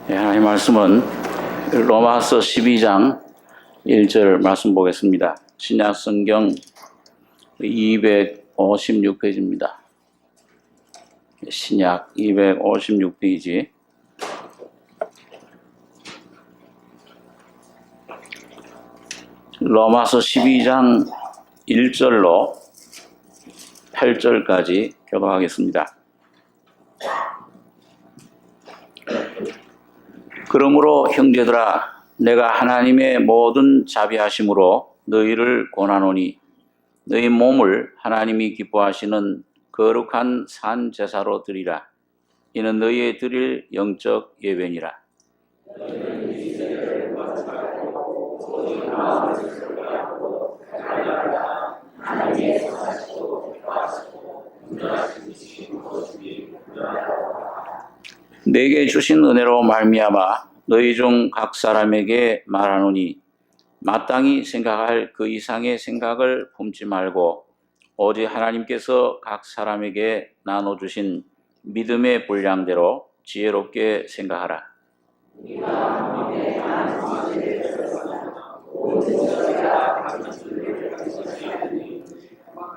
하나님 말씀은 로마서 12장 1절 말씀 보겠습니다. 신약 성경 256페이지입니다. 신약 256페이지. 로마서 12장 1절로 8절까지 교독하겠습니다. 그러므로 형제들아, 내가 하나님의 모든 자비하심으로 너희를 권하노니 너희 몸을 하나님이 기뻐하시는 거룩한 산 제사로 드리라. 이는 너희의 드릴 영적 예배니라. 내게 주신 은혜로 말미암아 너희 중 각 사람에게 말하노니 마땅히 생각할 그 이상의 생각을 품지 말고 오직 하나님께서 각 사람에게 나눠주신 믿음의 분량대로 지혜롭게 생각하라.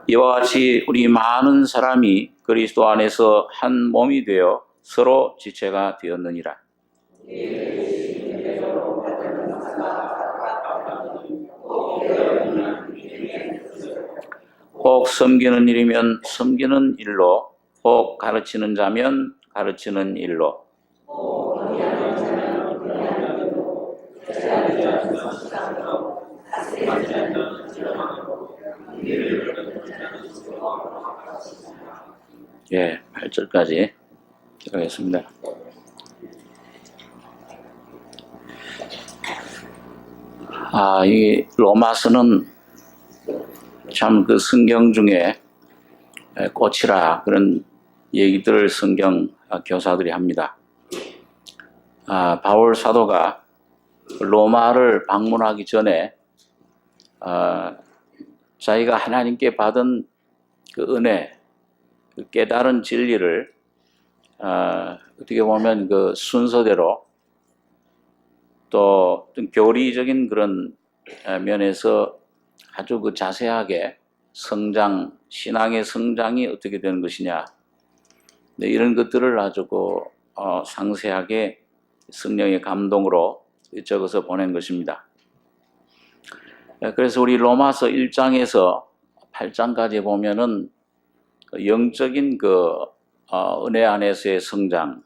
이와 같이 우리 많은 사람이 그리스도 안에서 한 몸이 되어 서로 지체가 되었느니라. 혹 섬기는 일이면 섬기는 일로, 혹 가르치는 자면 가르치는 일로. 예, 8절까지 하겠습니다. 이 로마서는 참 그 성경 중에 꽃이라 그런 얘기들을 성경 교사들이 합니다. 바울 사도가 로마를 방문하기 전에 자기가 하나님께 받은 그 은혜, 그 깨달은 진리를 어떻게 보면 그 순서대로 또 교리적인 그런 면에서 아주 그 자세하게 신앙의 성장이 어떻게 되는 것이냐, 이런 것들을 아주 상세하게 성령의 감동으로 적어서 보낸 것입니다. 그래서 우리 로마서 1장에서 8장까지 보면은 영적인 은혜 안에서의 성장,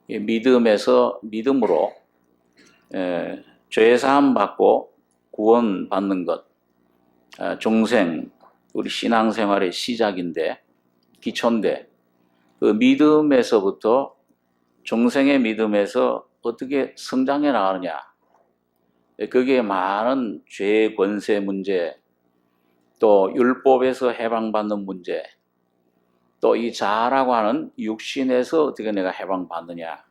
믿음에서 믿음으로 죄사함 받고 구원 받는 것, 중생, 우리 신앙생활의 시작인데, 기초인데, 그 믿음에서부터 중생의 믿음에서 어떻게 성장해 나가느냐, 그게 많은 죄의 권세 문제, 또 율법에서 해방받는 문제, 또 이 자아라고 하는 육신에서 어떻게 내가 해방받느냐,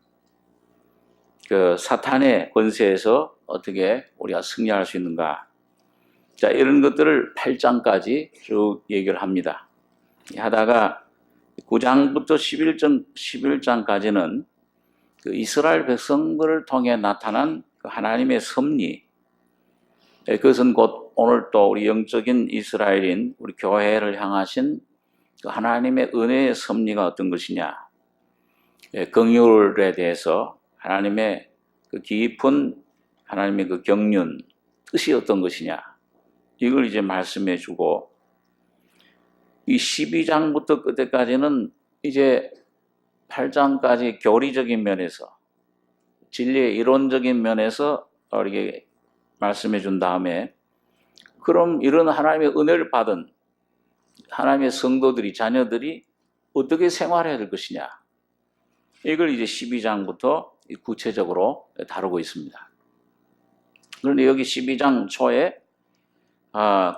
그 사탄의 권세에서 어떻게 우리가 승리할 수 있는가, 자, 이런 것들을 8장까지 쭉 얘기를 합니다. 하다가 9장부터 11장까지는 그 이스라엘 백성들을 통해 나타난 그 하나님의 섭리, 그것은 곧 오늘 또 우리 영적인 이스라엘인 우리 교회를 향하신 그 하나님의 은혜의 섭리가 어떤 것이냐, 긍휼에 대해서 하나님의 그 깊은 하나님의 그 경륜, 뜻이 어떤 것이냐, 이걸 이제 말씀해 주고, 이 12장부터 끝에까지는 이제 8장까지 교리적인 면에서, 진리의 이론적인 면에서 우리에게 말씀해 준 다음에, 그럼 이런 하나님의 은혜를 받은 하나님의 성도들이, 자녀들이 어떻게 생활해야 될 것이냐, 이걸 이제 12장부터 구체적으로 다루고 있습니다. 그런데 여기 12장 초에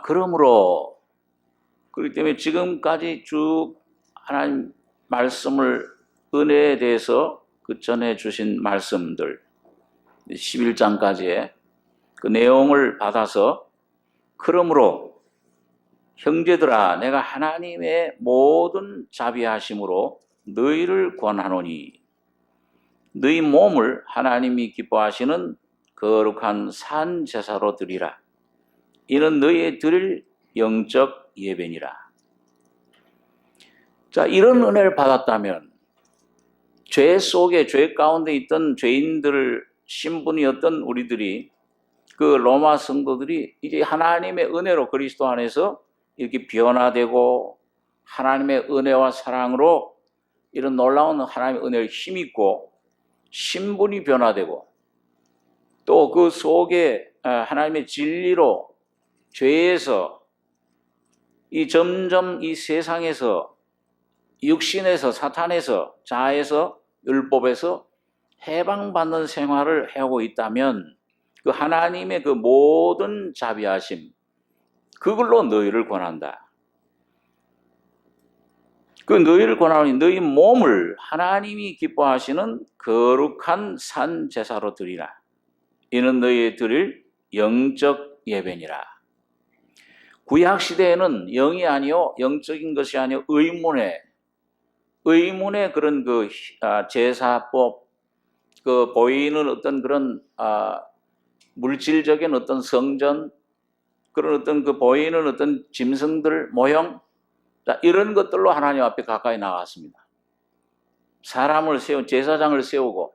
그러므로, 그렇기 때문에 지금까지 쭉 하나님 말씀을, 은혜에 대해서 그 전해 주신 말씀들 11장까지의 그 내용을 받아서, 그러므로 형제들아, 내가 하나님의 모든 자비하심으로 너희를 권하노니, 너희 몸을 하나님이 기뻐하시는 거룩한 산 제사로 드리라. 이는 너희의 드릴 영적 예배니라. 자, 이런 은혜를 받았다면 죄 속에, 죄 가운데 있던 죄인들 신분이었던 우리들이, 그 로마 성도들이 이제 하나님의 은혜로 그리스도 안에서 이렇게 변화되고 하나님의 은혜와 사랑으로 이런 놀라운 하나님의 은혜를 힘입고 신분이 변화되고 또 그 속에 하나님의 진리로 죄에서 이 점점 이 세상에서 육신에서 사탄에서 자아에서 율법에서 해방받는 생활을 해오고 있다면 그 하나님의 그 모든 자비하심 그걸로 너희를 권한다. 그 너희를 권하니 너희 몸을 하나님이 기뻐하시는 거룩한 산 제사로 드리라. 이는 너희의 드릴 영적 예배니라. 구약 시대에는 영이 아니요 영적인 것이 아니요 의문의 그런 그 제사법, 그 보이는 어떤 그런 물질적인 어떤 성전, 그런 어떤 그 보이는 어떤 짐승들 모형, 이런 것들로 하나님 앞에 가까이 나갔습니다. 사람을 제사장을 세우고,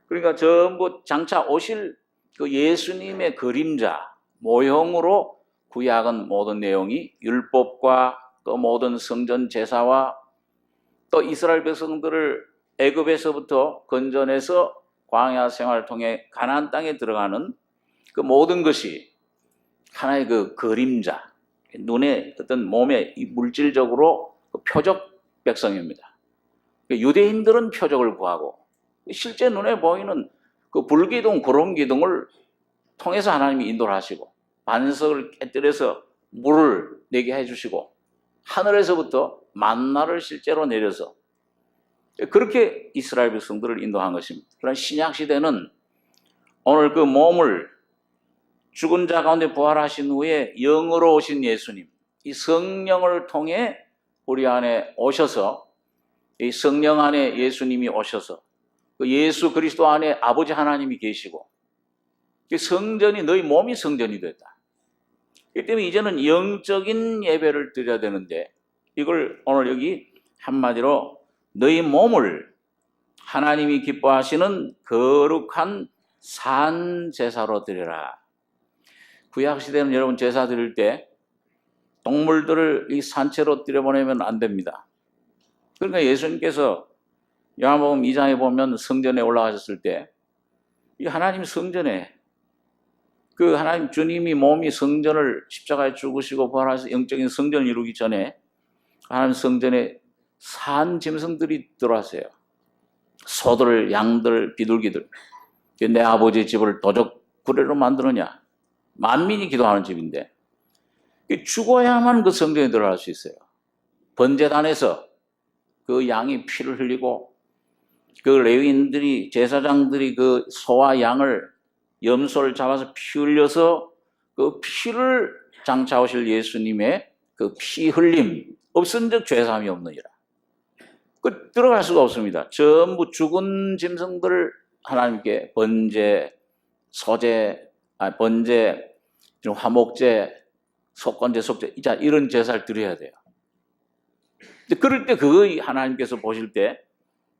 그러니까 전부 장차 오실 그 예수님의 그림자, 모형으로 구약은 모든 내용이 율법과 그 모든 성전 제사와 또 이스라엘 백성들을 애굽에서부터 건져내서 광야 생활을 통해 가나안 땅에 들어가는 그 모든 것이 하나의 그 그림자, 눈에 어떤 몸에 물질적으로 표적 백성입니다. 유대인들은 표적을 구하고 실제 눈에 보이는 그 불기둥, 구름기둥을 통해서 하나님이 인도를 하시고 반석을 깨뜨려서 물을 내게 해주시고 하늘에서부터 만나를 실제로 내려서 그렇게 이스라엘 백성들을 인도한 것입니다. 그러나 신약 시대는 오늘 그 몸을 죽은 자 가운데 부활하신 후에 영으로 오신 예수님, 이 성령을 통해 우리 안에 오셔서, 이 성령 안에 예수님이 오셔서 그 예수 그리스도 안에 아버지 하나님이 계시고 성전이, 너희 몸이 성전이 됐다. 이 때문에 이제는 영적인 예배를 드려야 되는데, 이걸 오늘 여기 한마디로 너희 몸을 하나님이 기뻐하시는 거룩한 산 제사로 드려라. 구약 시대는 여러분 제사 드릴 때 동물들을 이 산채로 들여보내면 안 됩니다. 그러니까 예수님께서 요한복음 2장에 보면 성전에 올라가셨을 때 이 하나님 성전에 그 하나님 주님이 몸이 성전을 십자가에 죽으시고 부활하셔서 영적인 성전을 이루기 전에 하나님 성전에 산 짐승들이 들어왔어요. 소들, 양들, 비둘기들. 내 아버지의 집을 도적구레로 만드느냐. 만민이 기도하는 집인데 죽어야만 그 성전에 들어갈 수 있어요. 번제단에서 그 양이 피를 흘리고 그 레위인들이, 제사장들이 그 소와 양을, 염소를 잡아서 피 흘려서 그 피를 장차 오실 예수님의 그 피 흘림 없은즉 죄사함이 없느니라. 그 들어갈 수가 없습니다. 전부 죽은 짐승들을 하나님께 번제, 번제, 화목제, 속건제, 속제, 이런 제사를 드려야 돼요. 그럴 때 그거 하나님께서 보실 때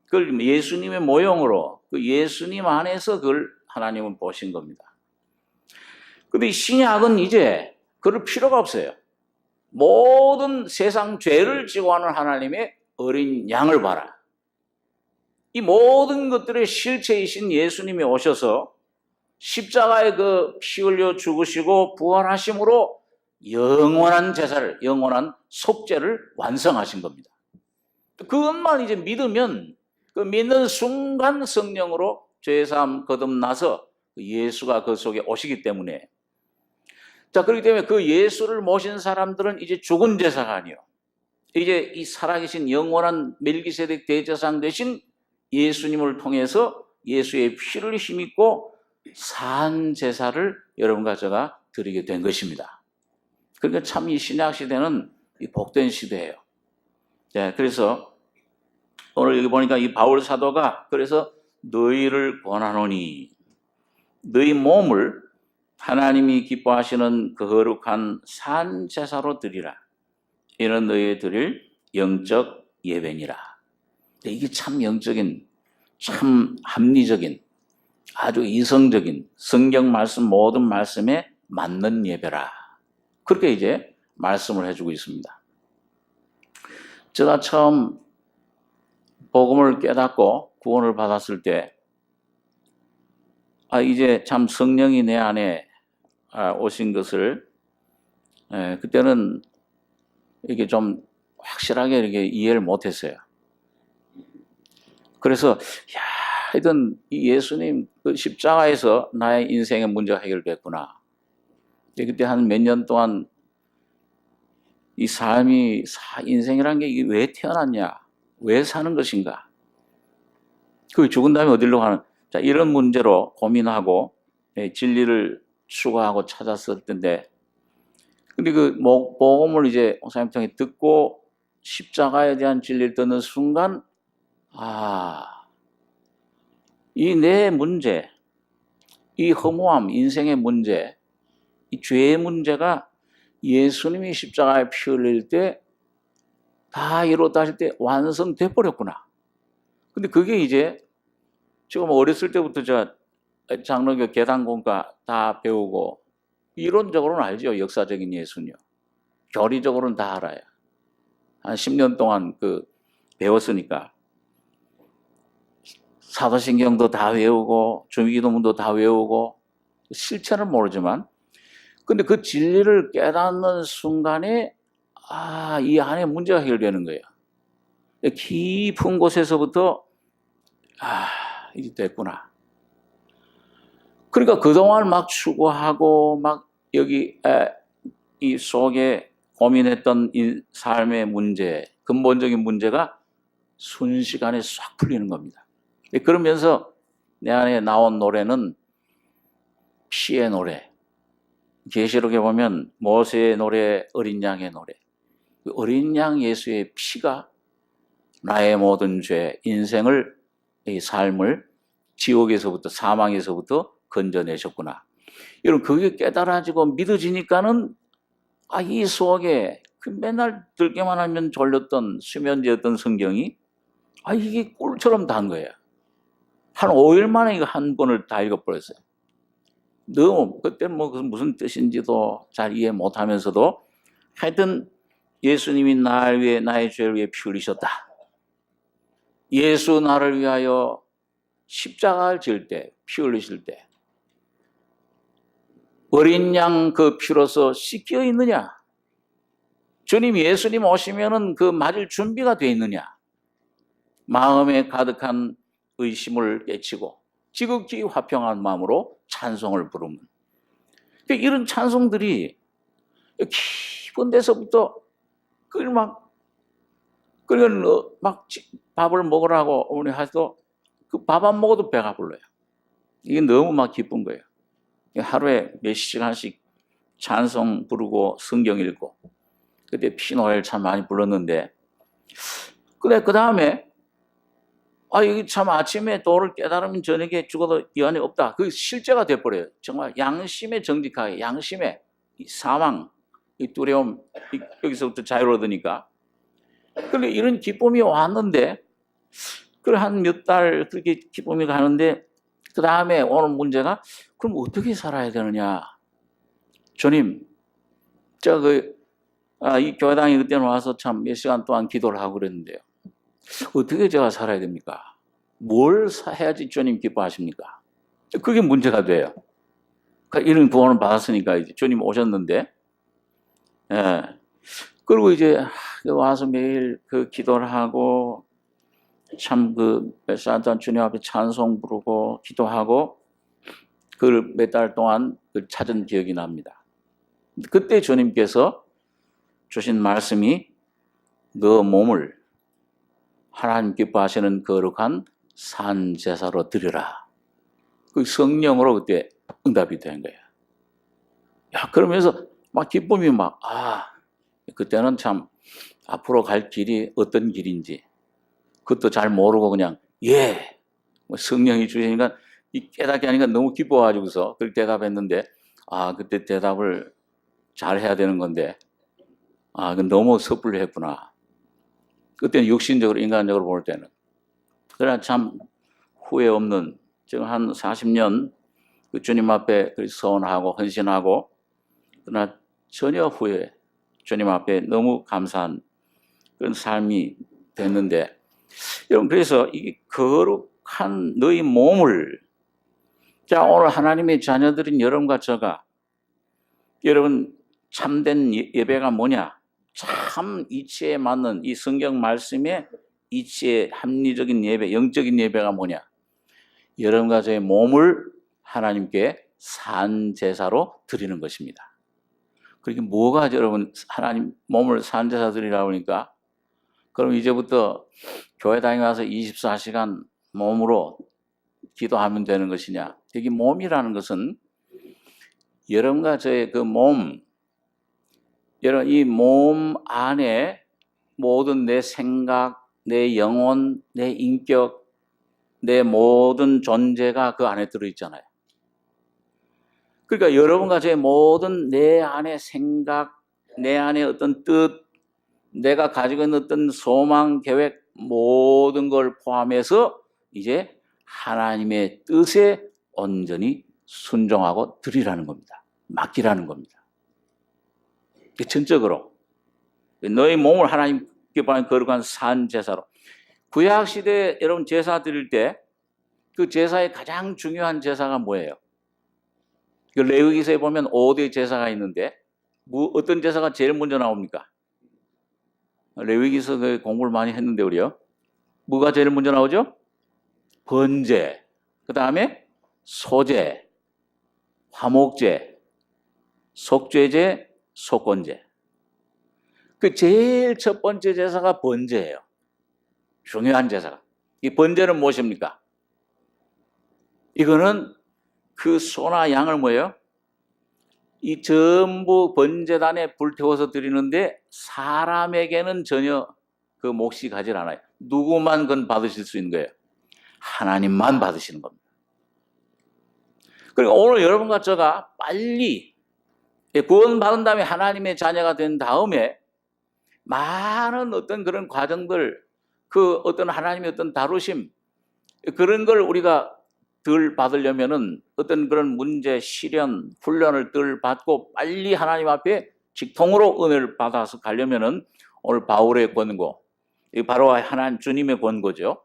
그걸 예수님의 모형으로 그 예수님 안에서 그걸 하나님은 보신 겁니다. 그런데 이 신약은 이제 그럴 필요가 없어요. 모든 세상 죄를 지고 하는 하나님의 어린 양을 봐라. 이 모든 것들의 실체이신 예수님이 오셔서 십자가에 그 피 흘려 죽으시고 부활하심으로 영원한 제사를, 영원한 속죄를 완성하신 겁니다. 그것만 이제 믿으면 그 믿는 순간 성령으로 죄사함 거듭나서 예수가 그 속에 오시기 때문에, 자, 그렇기 때문에 그 예수를 모신 사람들은 이제 죽은 제사가 아니요, 이제 이 살아계신 영원한 멜기세덱 대제사장 되신 예수님을 통해서 예수의 피를 힘입고 산 제사를 여러분과 제가 드리게 된 것입니다. 그러니까 참 이 신약 시대는 이 복된 시대예요. 네, 그래서 오늘 여기 보니까 이 바울 사도가 그래서 너희를 권하노니 너희 몸을 하나님이 기뻐하시는 그 거룩한 산 제사로 드리라. 이는 너희 드릴 영적 예배니라. 이게 참 영적인, 참 합리적인, 아주 이성적인 성경 말씀 모든 말씀에 맞는 예배라. 그렇게 이제 말씀을 해주고 있습니다. 제가 처음 복음을 깨닫고 구원을 받았을 때, 이제 참 성령이 내 안에 오신 것을, 그때는 이게 좀 확실하게 이렇게 이해를 못했어요. 그래서, 하여튼 예수님 그 십자가에서 나의 인생의 문제가 해결됐구나. 그때 한 몇 년 동안 이 삶이, 인생이라는 게 이게 왜 태어났냐? 왜 사는 것인가? 그 죽은 다음에 어디로 가는? 자, 이런 문제로 고민하고 진리를 추구하고 찾았을 텐데, 근데 그 복음을 이제 목사님 통해 듣고 십자가에 대한 진리를 듣는 순간, 이 내 문제, 이 허무함, 인생의 문제, 이 죄의 문제가 예수님이 십자가에 피 흘릴 때 다 이루어다 하실 때 완성돼 버렸구나. 근데 그게 이제 지금 어렸을 때부터 제가 장로교 계단공과 다 배우고 이론적으로는 알죠. 역사적인 예수는요. 교리적으로는 다 알아요. 한 10년 동안 배웠으니까. 사도신경도 다 외우고 주기도문도 다 외우고 실체는 모르지만 근데 그 진리를 깨닫는 순간에 이 안에 문제가 해결되는 거예요. 깊은 곳에서부터 이제 됐구나. 그러니까 그동안 막 추구하고 막 여기 이 속에 고민했던 이 삶의 문제, 근본적인 문제가 순식간에 싹 풀리는 겁니다. 그러면서 내 안에 나온 노래는 피의 노래. 계시록에 보면 모세의 노래, 어린 양의 노래. 어린 양 예수의 피가 나의 모든 죄, 인생을, 이 삶을 지옥에서부터 사망에서부터 건져내셨구나. 여러분 그게 깨달아지고 믿어지니까는 이 속에 맨날 들기만 하면 졸렸던 수면제였던 성경이 이게 꿀처럼 단 거예요. 한 5일 만에 이거 한 권을 다 읽어버렸어요. 너무 그때는 무슨 뜻인지도 잘 이해 못하면서도 하여튼 예수님이 나를 위해 나의 죄를 위해 피 흘리셨다. 예수 나를 위하여 십자가를 질 때, 피 흘리실 때 어린 양 그 피로서 씻겨 있느냐? 주님 예수님 오시면은 그 맞을 준비가 돼 있느냐? 마음에 가득한 의심을 깨치고 지극히 화평한 마음으로 찬송을 부르면 이런 찬송들이 깊은 데서부터 막 밥을 먹으라고 어머니 하셔도 그 밥 안 먹어도 배가 불러요. 이게 너무 막 기쁜 거예요. 하루에 몇 시간씩 찬송 부르고 성경 읽고 그때 피노래를 참 많이 불렀는데 근데 그 다음에 이게 참 아침에 도를 깨달으면 저녁에 죽어도 여한이 없다. 그게 실제가 돼버려요. 정말 양심에 정직하게 양심에 이 사망, 이 두려움 여기서부터 자유를 얻으니까 그런데 이런 기쁨이 왔는데 그래 한 몇 달 그렇게 기쁨이 가는데 그 다음에 오는 문제가 그럼 어떻게 살아야 되느냐? 주님, 이 교회당에 그때는 와서 참 몇 시간 동안 기도를 하고 그랬는데요. 어떻게 제가 살아야 됩니까? 뭘 해야지 주님 기뻐하십니까? 그게 문제가 돼요. 그러니까 이런 구원을 받았으니까 이제 주님 오셨는데, 그리고 이제 와서 매일 그 기도를 하고 참 몇 시간 동안 주님 앞에 찬송 부르고 기도하고 그걸 몇 달 동안 찾은 기억이 납니다. 그때 주님께서 주신 말씀이 너 몸을 하나님 기뻐하시는 거룩한 산 제사로 드리라. 그 성령으로 그때 응답이 된 거예요. 그러면서 막 기쁨이 그때는 참 앞으로 갈 길이 어떤 길인지 그것도 잘 모르고 그냥 예, 뭐 성령이 주시니까 이 깨닫게 하니까 너무 기뻐가지고서 그렇게 대답했는데 그때 대답을 잘 해야 되는 건데 그 너무 섣불리 했구나. 그때는 육신적으로 인간적으로 볼 때는. 그러나 참 후회 없는 지금 한 40년 그 주님 앞에 서원하고 헌신하고 그러나 전혀 후회 주님 앞에 너무 감사한 그런 삶이 됐는데 여러분 그래서 이 거룩한 너희 몸을 자 오늘 하나님의 자녀들인 여러분과 저가 여러분 참된 예배가 뭐냐 참 이치에 맞는 이 성경 말씀에 이치에 합리적인 예배 영적인 예배가 뭐냐 여러분과 저의 몸을 하나님께 산 제사로 드리는 것입니다. 그렇게 뭐가 여러분 하나님 몸을 산 제사 드리라고 하니까 그럼 이제부터 교회 다니면서 24시간 몸으로 기도하면 되는 것이냐. 여기 몸이라는 것은 여러분과 저의 그 몸, 여러분 이 몸 안에 모든 내 생각, 내 영혼, 내 인격, 내 모든 존재가 그 안에 들어있잖아요. 그러니까 여러분과 저의 모든 내 안의 생각, 내 안의 어떤 뜻, 내가 가지고 있는 어떤 소망, 계획 모든 걸 포함해서 이제 하나님의 뜻에 온전히 순종하고 드리라는 겁니다. 맡기라는 겁니다. 전적으로 너희 몸을 하나님께 바친 거룩한 산 제사로. 구약 시대에 여러분 제사 드릴 때 그 제사의 가장 중요한 제사가 뭐예요? 그 레위기서에 보면 5대 제사가 있는데 어떤 제사가 제일 먼저 나옵니까? 레위기서 공부를 많이 했는데 우리요. 뭐가 제일 먼저 나오죠? 번제, 그 다음에 소제, 화목제, 속죄제, 속건제. 그 제일 첫 번째 제사가 번제예요. 중요한 제사가. 이 번제는 무엇입니까? 이거는 그 소나 양을 뭐예요? 이 전부 번제단에 불태워서 드리는데 사람에게는 전혀 그 몫이 가지 않아요. 누구만 그건 받으실 수 있는 거예요? 하나님만 받으시는 겁니다. 그러니까 오늘 여러분과 저가 빨리 구원받은 다음에 하나님의 자녀가 된 다음에 많은 어떤 그런 과정들, 그 어떤 하나님의 어떤 다루심, 그런 걸 우리가 덜 받으려면은 어떤 그런 문제, 시련, 훈련을 덜 받고 빨리 하나님 앞에 직통으로 은혜를 받아서 가려면은 오늘 바울의 권고, 이 바로 하나님 주님의 권고죠.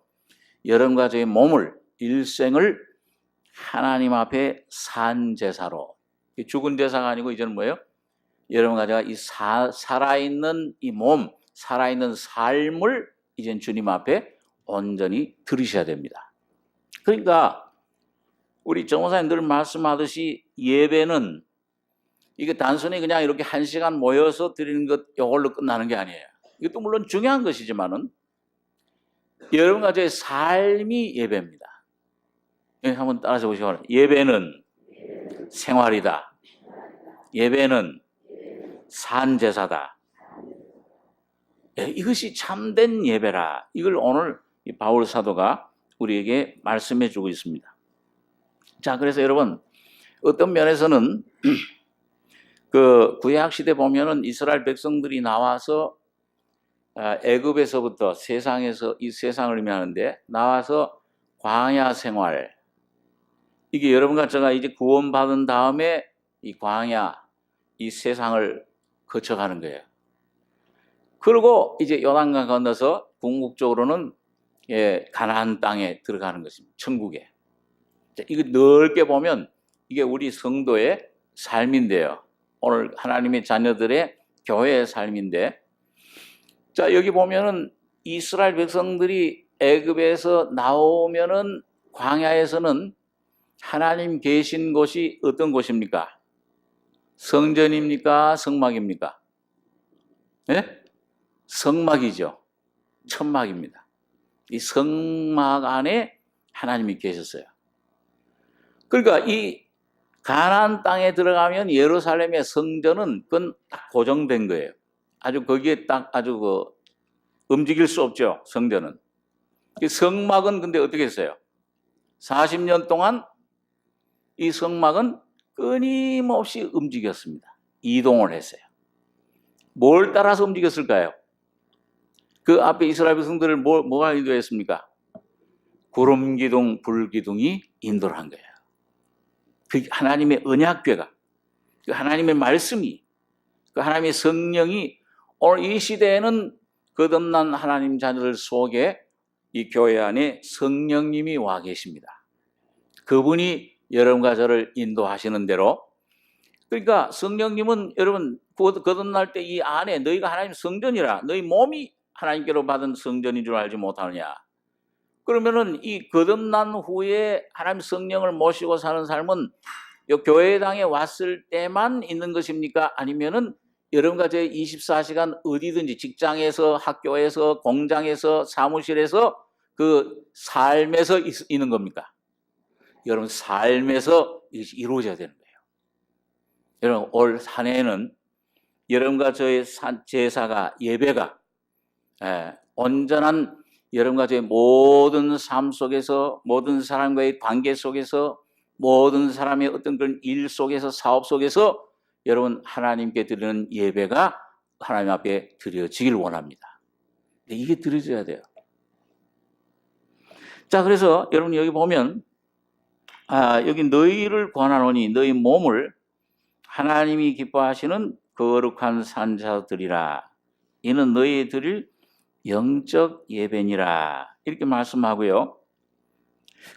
여러분과 저의 몸을 일생을 하나님 앞에 산 제사로, 죽은 제사가 아니고 이제는 뭐예요? 여러분과 제가 이 살아있는 이 몸, 살아있는 삶을 이젠 주님 앞에 온전히 드리셔야 됩니다. 그러니까 우리 정호사님 늘 말씀하듯이 예배는 이게 단순히 그냥 이렇게 1시간 모여서 드리는 것 이걸로 끝나는 게 아니에요. 이것도 물론 중요한 것이지만은 여러분과 저의 삶이 예배입니다. 한번 따라서 보시죠. 예배는 생활이다. 예배는 산제사다. 이것이 참된 예배라. 이걸 오늘 바울 사도가 우리에게 말씀해 주고 있습니다. 자, 그래서 여러분 어떤 면에서는 그 구약 시대 보면은 이스라엘 백성들이 나와서 애굽에서부터 세상에서 이 세상을 의미하는데 나와서 광야 생활, 이게 여러분과 제가 이제 구원받은 다음에 이 광야 이 세상을 거쳐가는 거예요. 그리고 이제 요단강 건너서 궁극적으로는 가나안 땅에 들어가는 것입니다. 천국에. 이거 넓게 보면 이게 우리 성도의 삶인데요. 오늘 하나님의 자녀들의 교회의 삶인데, 자 여기 보면은 이스라엘 백성들이 애굽에서 나오면은 광야에서는 하나님 계신 곳이 어떤 곳입니까? 성전입니까? 성막입니까? 네? 성막이죠. 천막입니다. 이 성막 안에 하나님이 계셨어요. 그러니까 이 가나안 땅에 들어가면 예루살렘의 성전은 그건 딱 고정된 거예요. 아주 거기에 딱 아주 움직일 수 없죠. 성전은. 성막은 근데 어떻게 했어요? 40년 동안 이 성막은 끊임없이 움직였습니다. 이동을 했어요. 뭘 따라서 움직였을까요? 그 앞에 이스라엘 백성들을 뭐가 인도했습니까? 구름 기둥, 불 기둥이 인도를 한 거예요. 그 하나님의 언약궤가, 그 하나님의 말씀이, 그 하나님의 성령이 오늘 이 시대에는 거듭난 하나님 자녀들 속에 이 교회 안에 성령님이 와 계십니다. 그분이 여러분과 저를 인도하시는 대로, 그러니까 성령님은 여러분 거듭날 때 이 안에 너희가 하나님 성전이라, 너희 몸이 하나님께로 받은 성전인 줄 알지 못하느냐. 그러면은 이 거듭난 후에 하나님 성령을 모시고 사는 삶은 이 교회당에 왔을 때만 있는 것입니까? 아니면은 여러분과 제 24시간 어디든지 직장에서, 학교에서, 공장에서, 사무실에서 그 삶에서 있는 겁니까? 여러분 삶에서 이루어져야 되는 거예요. 여러분 올 한 해는 여러분과 저의 제사가, 예배가 온전한 여러분과 저의 모든 삶 속에서, 모든 사람과의 관계 속에서, 모든 사람의 어떤 그런 일 속에서, 사업 속에서 여러분 하나님께 드리는 예배가 하나님 앞에 드려지길 원합니다. 이게 드려져야 돼요. 자, 그래서 여러분 여기 보면 여기 너희를 권하노니 너희 몸을 하나님이 기뻐하시는 거룩한 산자들이라. 이는 너희 드릴 영적 예배니라. 이렇게 말씀하고요.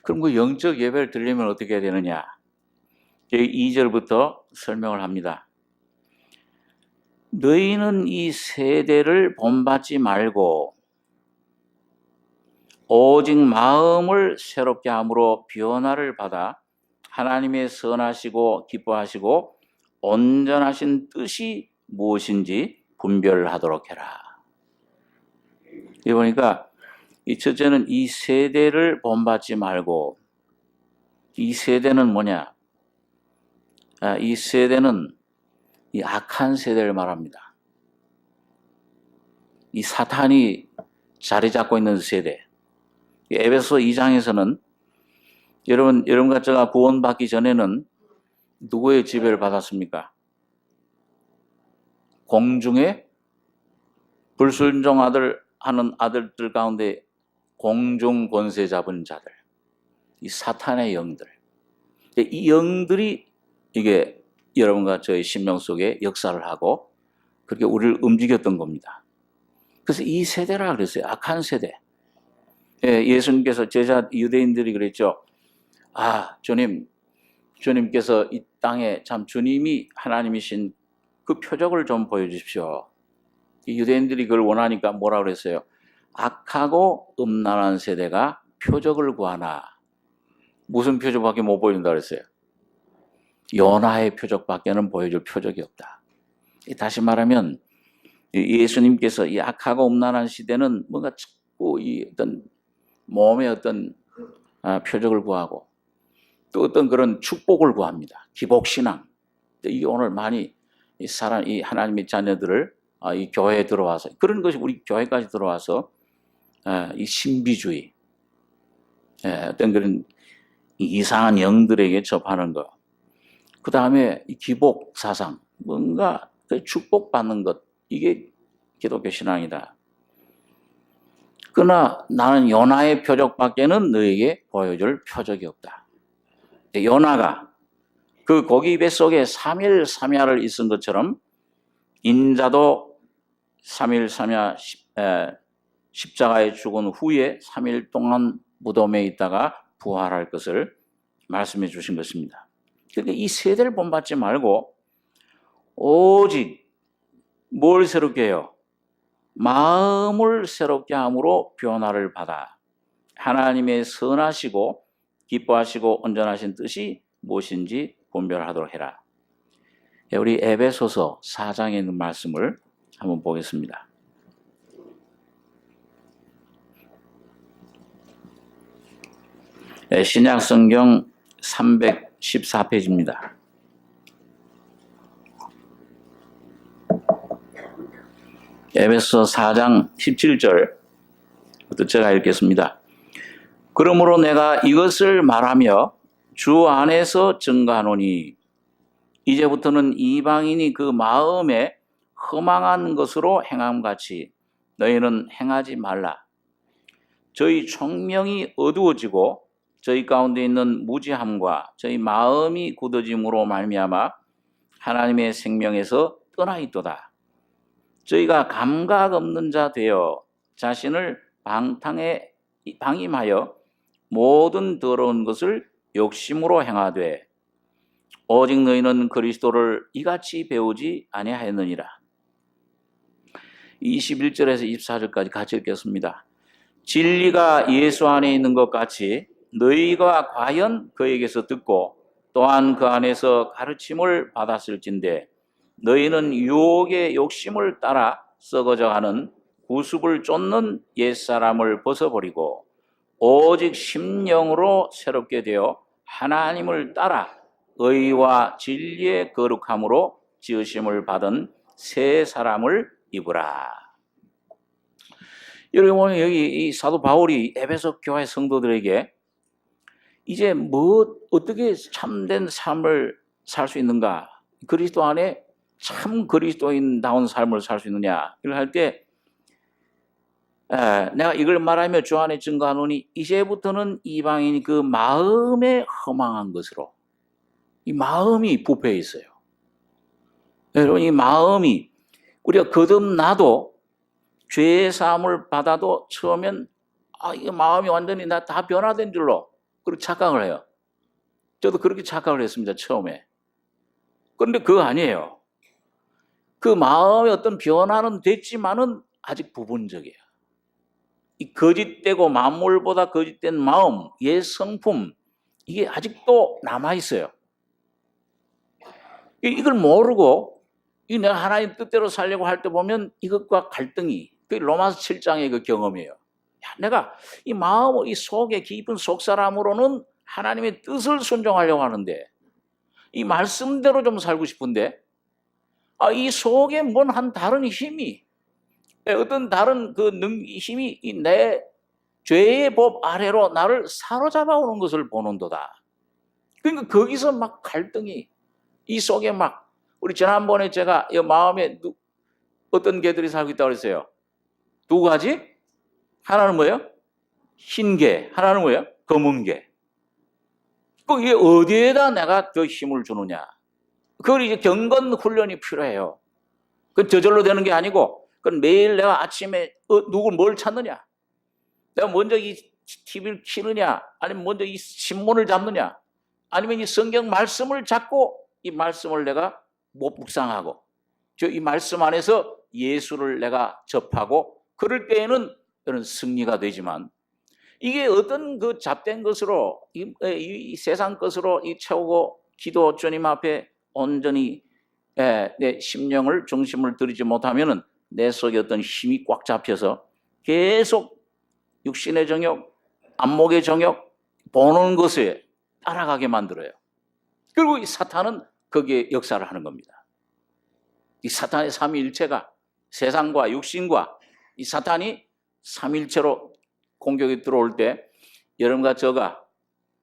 그럼 그 영적 예배를 드리려면 어떻게 해야 되느냐? 여기 2절부터 설명을 합니다. 너희는 이 세대를 본받지 말고 오직 마음을 새롭게 함으로 변화를 받아 하나님의 선하시고 기뻐하시고 온전하신 뜻이 무엇인지 분별하도록 해라. 이 보니까 이 첫째는 이 세대를 본받지 말고, 이 세대는 뭐냐? 이 세대는 이 악한 세대를 말합니다. 이 사탄이 자리 잡고 있는 세대. 에베소 2장에서는 여러분과 제가 구원받기 전에는 누구의 지배를 받았습니까? 공중에 불순종하는 아들들 가운데 공중 권세 잡은 자들, 이 사탄의 영들, 이 영들이 이게 여러분과 저의 심령 속에 역사를 하고 그렇게 우리를 움직였던 겁니다. 그래서 이 세대라 그랬어요. 악한 세대. 예수님께서 제자 유대인들이 그랬죠. 주님께서 이 땅에 참 주님이 하나님이신 그 표적을 좀 보여주십시오. 이 유대인들이 그걸 원하니까 뭐라 그랬어요? 악하고 음란한 세대가 표적을 구하나. 무슨 표적밖에 못 보여준다 그랬어요? 요나의 표적밖에는 보여줄 표적이 없다. 다시 말하면 예수님께서 이 악하고 음란한 시대는 뭔가 자꾸 이 어떤 몸의 어떤 표적을 구하고 또 어떤 그런 축복을 구합니다. 기복신앙. 이게 오늘 많이 이 하나님의 자녀들을 이 교회에 들어와서, 그런 것이 우리 교회까지 들어와서 이 신비주의, 어떤 그런 이상한 영들에게 접하는 것, 그 다음에 이 기복 사상, 뭔가 축복받는 것, 이게 기독교 신앙이다. 그러나 나는 요나의 표적밖에는 너에게 보여줄 표적이 없다. 요나가 그 고기 뱃속에 3일 3야를 있은 것처럼 인자도 3일 3야 십자가에 죽은 후에 3일 동안 무덤에 있다가 부활할 것을 말씀해 주신 것입니다. 그러니까 이 세대를 본받지 말고 오직 뭘 새롭게 해요? 마음을 새롭게 함으로 변화를 받아 하나님의 선하시고 기뻐하시고 온전하신 뜻이 무엇인지 분별하도록 해라. 우리 에베소서 4장에 있는 말씀을 한번 보겠습니다. 신약 성경 314페이지입니다. 에베소 4장 17절부터 제가 읽겠습니다. 그러므로 내가 이것을 말하며 주 안에서 증거하노니 이제부터는 이방인이 그 마음에 허망한 것으로 행함같이 너희는 행하지 말라. 저희 총명이 어두워지고 저희 가운데 있는 무지함과 저희 마음이 굳어짐으로 말미암아 하나님의 생명에서 떠나 있도다. 저희가 감각 없는 자 되어 자신을 방임하여 모든 더러운 것을 욕심으로 행하되 오직 너희는 그리스도를 이같이 배우지 아니하였느니라. 21절에서 24절까지 같이 읽겠습니다. 진리가 예수 안에 있는 것 같이 너희가 과연 그에게서 듣고 또한 그 안에서 가르침을 받았을진데 너희는 유혹의 욕심을 따라 썩어져가는 구습을 쫓는 옛사람을 벗어버리고 오직 심령으로 새롭게 되어 하나님을 따라 의와 진리의 거룩함으로 지으심을 받은 새 사람을 입으라. 여러분, 여기 이 사도 바울이 에베소 교회 성도들에게 이제 어떻게 참된 삶을 살 수 있는가? 그리스도 안에 참 그리스도인다운 삶을 살 수 있느냐? 이걸 할 때 내가 이걸 말하며 주 안에 증거하노니 이제부터는 이방인이 그 마음에 허망한 것으로, 이 마음이 부패해 있어요. 여러분, 이 마음이 우리가 거듭나도 죄의 사함을 받아도 처음엔 이 마음이 완전히 나 다 변화된 줄로 그렇게 착각을 해요. 저도 그렇게 착각을 했습니다, 처음에. 그런데 그거 아니에요. 그 마음의 어떤 변화는 됐지만은 아직 부분적이에요. 이 거짓되고 만물보다 거짓된 마음, 옛 성품, 이게 아직도 남아있어요. 이걸 모르고 내가 하나님 뜻대로 살려고 할 때 보면 이것과 갈등이, 그 로마서 7장의 그 경험이에요. 내가 이 마음, 이 속에 깊은 속사람으로는 하나님의 뜻을 순종하려고 하는데 이 말씀대로 좀 살고 싶은데 이 속에 뭔 한 다른 힘이, 어떤 다른 그 힘이 내 죄의 법 아래로 나를 사로잡아 오는 것을 보는도다. 그러니까 거기서 막 갈등이 이 속에 막, 우리 지난번에 제가 이 마음에 어떤 개들이 살고 있다고 그랬어요. 두 가지? 하나는 뭐예요? 흰 개. 하나는 뭐예요? 검은 개. 이게 어디에다 내가 더 힘을 주느냐. 그걸 이제 경건 훈련이 필요해요. 그건 저절로 되는 게 아니고, 그건 매일 내가 아침에 누굴 뭘 찾느냐. 내가 먼저 이 TV를 키느냐, 아니면 먼저 이 신문을 잡느냐, 아니면 이 성경 말씀을 잡고 이 말씀을 내가 묵상하고, 이 말씀 안에서 예수를 내가 접하고, 그럴 때에는 이런 승리가 되지만, 이게 어떤 그 잡된 것으로, 이 세상 것으로 채우고 기도 주님 앞에 온전히 내 심령을, 중심을 들이지 못하면은 내 속에 어떤 힘이 꽉 잡혀서 계속 육신의 정욕, 안목의 정욕, 보는 것에 따라가게 만들어요. 그리고 이 사탄은 거기에 역사를 하는 겁니다. 이 사탄의 삼위일체가 세상과 육신과 이 사탄이 삼위일체로 공격이 들어올 때 여러분과 저가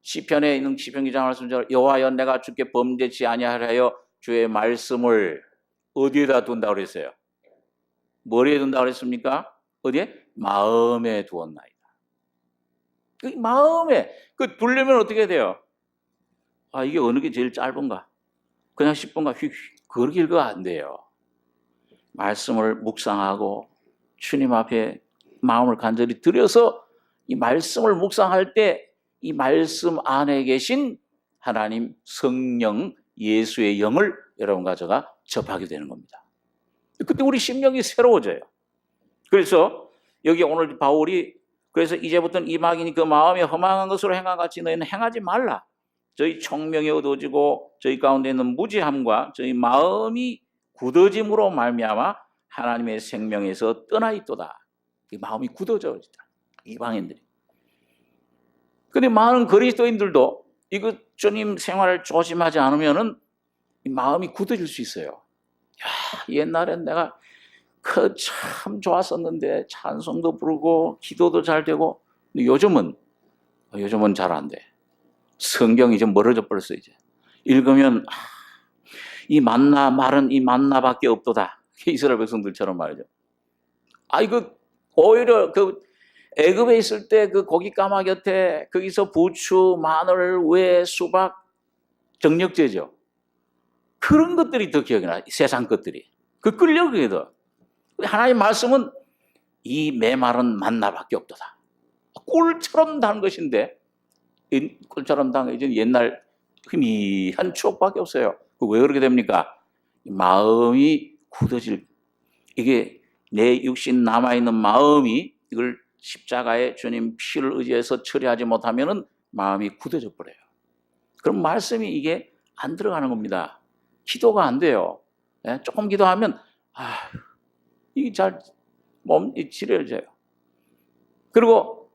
시편에 있는 시편 기자 말씀처럼 여호와여 내가 주께 범죄치 아니하려 주의 말씀을 어디에다 둔다고 그랬어요? 머리에 둔다고 그랬습니까? 어디에? 마음에 두었나이다. 그 마음에 두려면 어떻게 돼요? 이게 어느 게 제일 짧은가? 그냥 10분가 그렇게 읽어 안 돼요. 말씀을 묵상하고 주님 앞에 마음을 간절히 들여서 이 말씀을 묵상할 때 이 말씀 안에 계신 하나님 성령 예수의 영을 여러분과 제가 접하게 되는 겁니다. 그때 우리 심령이 새로워져요. 그래서 여기 오늘 바울이 그래서 이제부터는 이방인이 그 마음에 허망한 것으로 행함같이 너희는 행하지 말라. 저희 총명이 어두워지고 저희 가운데 있는 무지함과 저희 마음이 굳어짐으로 말미암아 하나님의 생명에서 떠나 있도다. 이 마음이 굳어져 있다. 이방인들이. 근데 많은 그리스도인들도 이거 주님 생활을 조심하지 않으면은 이 마음이 굳어질 수 있어요. 옛날엔 내가 참 좋았었는데 찬송도 부르고 기도도 잘 되고, 근데 요즘은 요즘은 잘 안 돼. 성경이 좀 멀어져 버렸어 이제. 읽으면 이 만나 말은 이 만나밖에 없도다. 이스라엘 백성들처럼 말이죠. 이거 오히려 그 애굽에 있을 때 그 고기 까마 곁에 거기서 부추, 마늘, 왜, 수박, 정력제죠. 그런 것들이 더 기억이 나. 세상 것들이. 그 끌려가게 더. 하나님 말씀은 이 메말은 만나밖에 없도다. 꿀처럼 단 것인데 꿀처럼 단 것이 옛날 희미한 추억밖에 없어요. 왜 그렇게 됩니까? 마음이 굳어질, 이게 내 육신 남아있는 마음이 이걸 십자가에 주님 피를 의지해서 처리하지 못하면은 마음이 굳어져 버려요. 그럼 말씀이 이게 안 들어가는 겁니다. 기도가 안 돼요. 조금 기도하면 이게 잘 몸이 지려져요. 그리고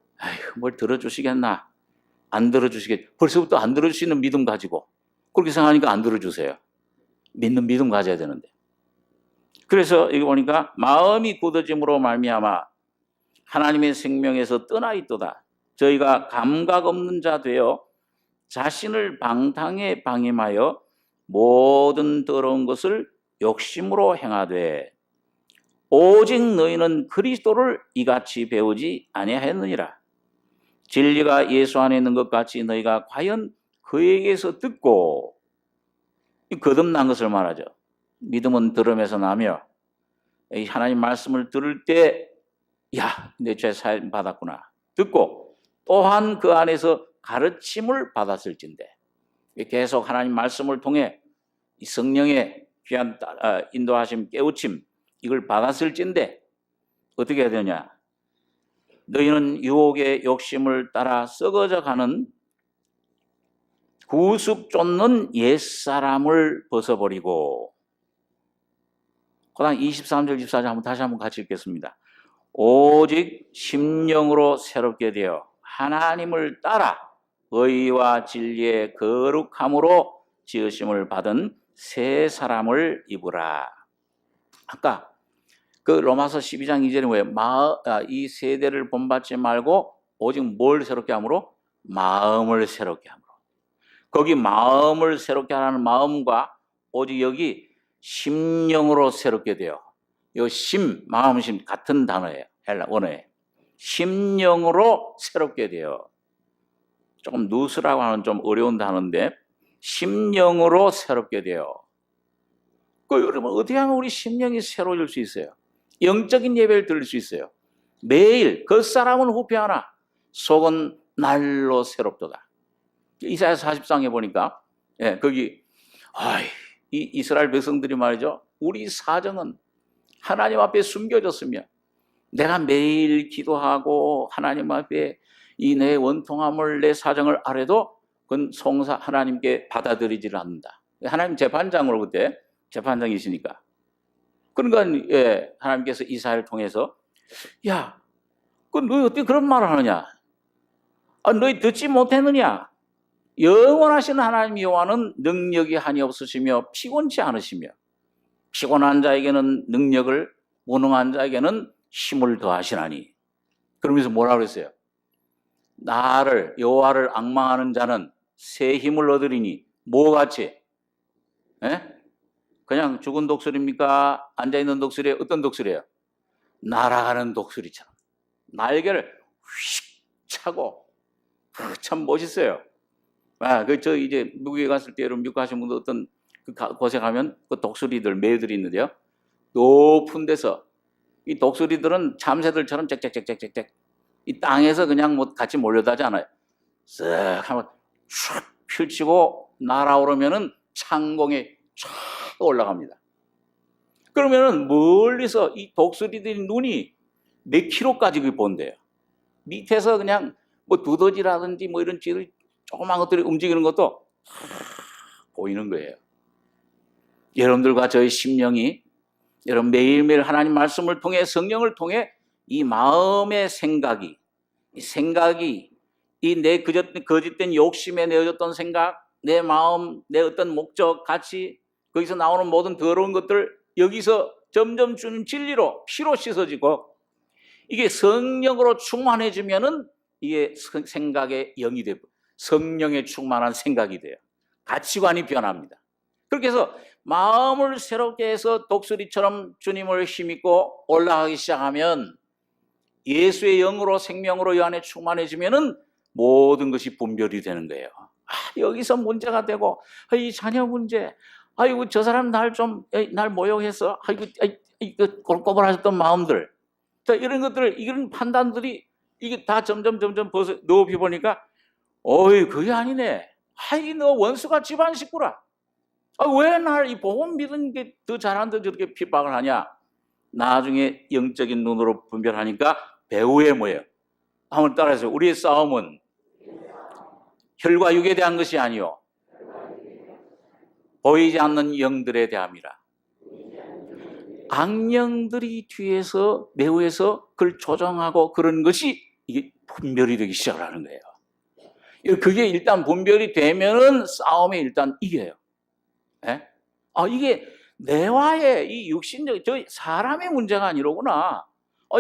뭘 들어주시겠나? 안 들어주시겠. 벌써부터 안 들어주시는 믿음 가지고 그렇게 생각하니까 안 들어주세요. 믿는 믿음 가져야 되는데. 그래서 여기 보니까 마음이 굳어짐으로 말미암아 하나님의 생명에서 떠나 있도다. 저희가 감각 없는 자 되어 자신을 방탕에 방임하여 모든 더러운 것을 욕심으로 행하되 오직 너희는 그리스도를 이같이 배우지 아니하였느니라. 진리가 예수 안에 있는 것 같이 너희가 과연 그에게서 듣고, 거듭난 것을 말하죠. 믿음은 들음에서 나며 하나님 말씀을 들을 때 내 죄 사함 받았구나 듣고 또한 그 안에서 가르침을 받았을진데, 계속 하나님 말씀을 통해 이 성령의 귀한 인도하심, 깨우침 이걸 받았을진데 어떻게 해야 되냐? 너희는 유혹의 욕심을 따라 썩어져 가는 구습 쫓는 옛사람을 벗어버리고, 그 다음 23절 24절 한번 다시 한번 같이 읽겠습니다. 오직 심령으로 새롭게 되어 하나님을 따라 의와 진리의 거룩함으로 지으심을 받은 새 사람을 입으라. 아까 그 로마서 12장 2절에 왜 이 세대를 본받지 말고 오직 뭘 새롭게 함으로? 마음을 새롭게 함으로. 거기 마음을 새롭게 하라는 마음과 오직 여기 심령으로 새롭게 돼요. 이 마음, 심 같은 단어예요. 헬라 원어에. 심령으로 새롭게 돼요. 조금 누스라고 하는 좀 어려운 단어인데 심령으로 새롭게 돼요. 여러분 어떻게 하면 우리 심령이 새로워질 수 있어요? 영적인 예배를 드릴 수 있어요. 매일 겉사람은 후패하나 속은 날로 새롭도다. 이사야 40장에 보니까 거기 이 이스라엘 백성들이 말이죠. 우리 사정은 하나님 앞에 숨겨졌으며 내가 매일 기도하고 하나님 앞에 이 내 원통함을 내 사정을 아래도 그건 하나님께 받아들이지를 않는다. 하나님 재판장으로 그때 재판장이시니까. 그러니까 하나님께서 이사야를 통해서 너희 어떻게 그런 말을 하느냐? 너희 듣지 못했느냐? 영원하신 하나님 여호와는 능력이 한이 없으시며 피곤치 않으시며 피곤한 자에게는 능력을, 무능한 자에게는 힘을 더하시나니. 그러면서 뭐라 그랬어요? 나를 여호와를 앙망하는 자는 새 힘을 얻으리니 뭐같이? 그냥 죽은 독수리입니까? 앉아있는 독수리? 어떤 독수리예요? 날아가는 독수리처럼 날개를 휙 차고 참 멋있어요. 저 이제 미국에 갔을 때 여러분 미국 가신 분들 어떤 곳에 가면 그 독수리들, 매들이 있는데요. 높은 데서 이 독수리들은 참새들처럼 짹짹짹짹짹 이 땅에서 그냥 뭐 같이 몰려다지 않아요. 쓱 하면 촥 펼치고 날아오르면은 창공에 촥 올라갑니다. 그러면은 멀리서 이 독수리들이 눈이 몇 킬로까지 본대요. 밑에서 그냥 뭐 두더지라든지 뭐 이런 조그만 것들이 움직이는 것도 보이는 거예요. 여러분들과 저의 심령이 여러분 매일매일 하나님 말씀을 통해 성령을 통해 이 마음의 생각이 이 내 거짓된 욕심에 내어졌던 생각, 내 마음, 내 어떤 목적, 가치, 거기서 나오는 모든 더러운 것들 여기서 점점 주는 진리로 피로 씻어지고 이게 성령으로 충만해지면은 이게 생각의 영이 되고 성령에 충만한 생각이 돼요. 가치관이 변합니다. 그렇게 해서 마음을 새롭게 해서 독수리처럼 주님을 힘입고 올라가기 시작하면 예수의 영으로 생명으로 이 안에 충만해지면은 모든 것이 분별이 되는 거예요. 여기서 문제가 되고, 이 자녀 문제, 아이고 저 사람 날 모욕해서, 아이고 꼴꼬벌하셨던 마음들, 자 이런 것들, 이런 판단들이 이게 다 점점 벗어 넓혀 보니까, 어이 그게 아니네. 아이 너 원수가 집안 식구라. 왜 날 이 복음 믿은 게 더 잘하는데 저렇게 핍박을 하냐? 나중에 영적인 눈으로 분별하니까 배후에 뭐예요? 한번 따라해서 우리의 싸움은 혈과 육에 대한 것이 아니요 보이지 않는 영들에 대함이라. 악령들이 뒤에서 내후에서 그걸 조정하고 그런 것이 이게 분별이 되기 시작하는 거예요. 그게 일단 분별이 되면은 싸움에 일단 이겨요. 예? 이게 내와의 이 육신적, 저 사람의 문제가 아니로구나.